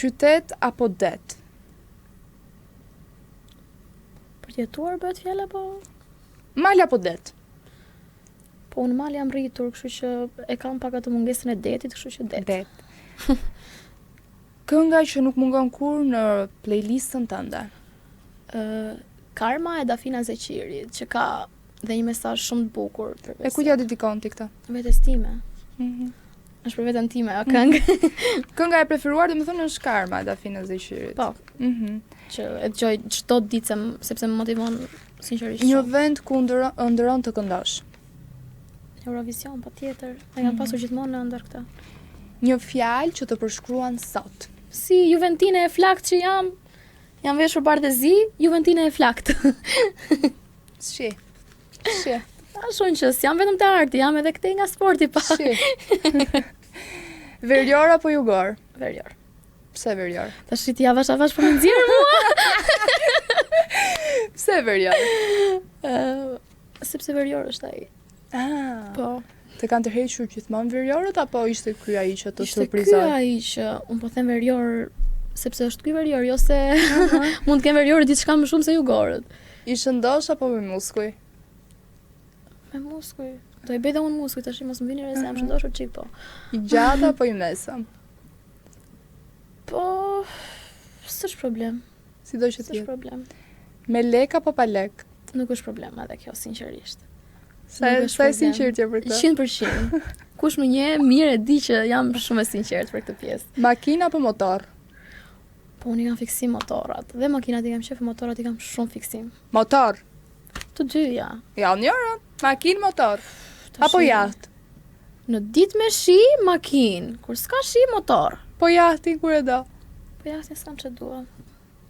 Qytet apo det? Për të jetuar bëhet fjala apo? Mal apo det? Po unë mal jam rritur, kështu që e kam pak atë mungesën e detit, kështu që det. Det. Kënga që nuk mungon kur në playlistën tënde. Karma e Dafina Zeqirit, që ka dhe një mesazh shumë të bukur për E ku t'ja dedikon ti këtë? vetes time. Është për veten time ajo këngë. Kënga e preferuar domethënë është Karma e Dafina Zeqirit. Po, që e dëgjoj çdo ditë sepse më motivon sinqerisht. Një shumë. vend ku ëndërron të këndosh. Eurovision patjetër. E kam pasur gjithmonë në ëndër këtë. Një fjalë që të përshkruan sot. Si Juventine e flakt që jam veshur bardhëzi, Juventine e flakt. Shi. Shi. Ashtu që jam vetëm te arti, jam edhe këtej nga sporti pa. Shi. Verior apo jugor? Verior. Pse verior? Tash ti avash për më nxjerr mua. Pse verior? Sepse verior është ai. Ah. Po. Të kanë tërhequr gjithmonë veriorët apo ishte ky ai që të Ishte ky surprizoi? ai që un po them verior sepse është ky verior, jo se mund të kem verior diçka më shumë se jugorët. Ishte ndosh apo me muskuj? Me muskuj. Do i bëj dhe unë muskuj, tash mos më vini re se jam shëndoshur çik po. I gjatë apo i mesëm? Po, s'është problem. Sido që S'është t'jetë. problem. Me lek apo pa lek? Nuk është problem edhe kjo, sinqerisht. Sa Nuk e është problem. sinqertje për këtë? 100%. Kush më njeh mirë e di që jam shumë e sinqert për këtë pjesë. Makinë apo motor? Po unë i kam fiksim motorat. Dhe makinat i kam qef, motorat i kam shumë fiksim. Motor. Të dyja. Ja, njërën. Makinë, motor. Apo jahtë. Në ditë me shi, makinë. Kur s'ka shi, motor. Po jahti kur e do. Po jashtë s'kam që dua.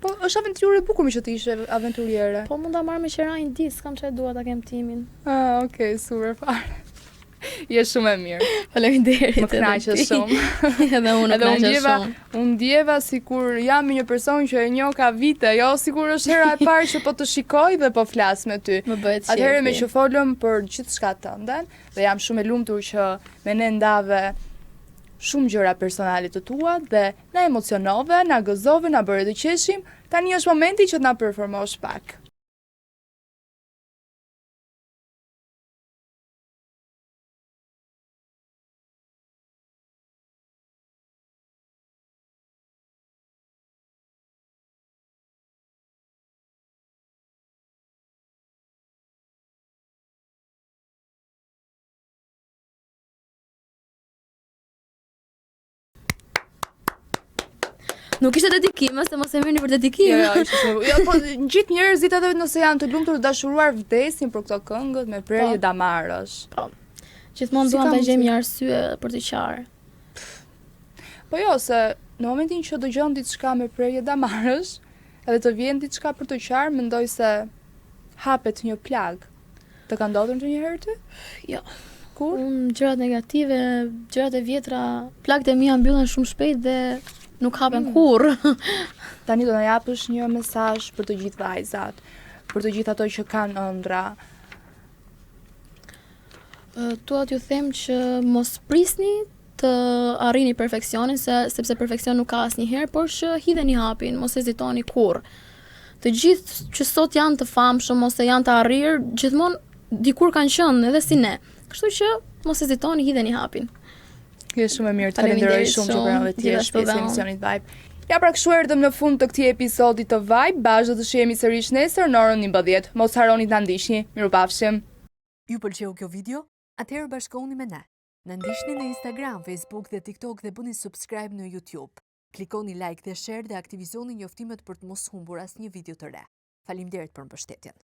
Po është aventurë e bukur mi që të ishe aventuriere. Po mund ta marr me qera një ditë, s'kam që dua ta kem timin. Ah, okay, super fare. Je shumë e mirë. Faleminderit. Më kënaqe shumë. Edhe unë Edhe unë kënaqem ndjeva, shumë. unë ndjeva sikur jam një person që e njoh ka vite, jo sikur është hera e parë që po të shikoj dhe po flas me ty. Më bëhet Atëherë me qefi. që folëm për gjithçka tënde dhe jam shumë e lumtur që me ne ndave shumë gjëra personale të tua dhe na emocionove, na gëzove, na bëre të qeshim. Tani është momenti që të na performosh pak. Nuk ishte dedikim, se mos e merrni për dedikim. Jo, ishte shumë. Jo, po gjithë njerëzit edhe nëse janë të lumtur të dashuruar vdesin për këto këngët me prerje Po. damarësh. Gjithmonë Si duam ka ta gjejmë mundësi? një arsye për të qarë. Po jo, se në momentin që dëgjon diçka me prerje damarësh, edhe të vjen diçka për të qarë, mendoj se hapet një plag. Të ka ndodhur ndonjëherë ty? Jo. Kur? Unë gjërat negative, gjërat e vjetra, plagët e mia mbyllen shumë shpejt dhe nuk hapen kurrë. Tani do na japësh një mesazh për të gjithë vajzat, për të gjithë ato që kanë ëndra. Dua t'ju them që mos prisni të arrini perfeksionin, sepse perfeksion nuk ka asnjëherë, por që hidheni hapin, mos hezitoni kurrë. Të gjithë që sot janë të famshëm ose janë të arrirë, gjithmonë dikur kanë qenë edhe si ne. Kështu që mos hezitoni, hidheni hapin. Je shumë e mirë, të falenderoj Faleminderit shumë që shumë, pranove ti gjithashtu pjesë e dhe unë. emisionit Vibe. Ja pra kështu erdhëm në fund të këtij episodi të Vibe, bashkë do të shihemi sërish nesër në orën 11. Mos harroni të na ndiqni. Mirupafshim. Ju pëlqeu kjo video? Atëherë bashkohuni me ne. Na ndiqni në Instagram, Facebook dhe TikTok dhe bëni subscribe në YouTube. Klikoni like dhe share dhe aktivizoni njoftimet për të mos humbur asnjë video të re. Faleminderit për mbështetjen.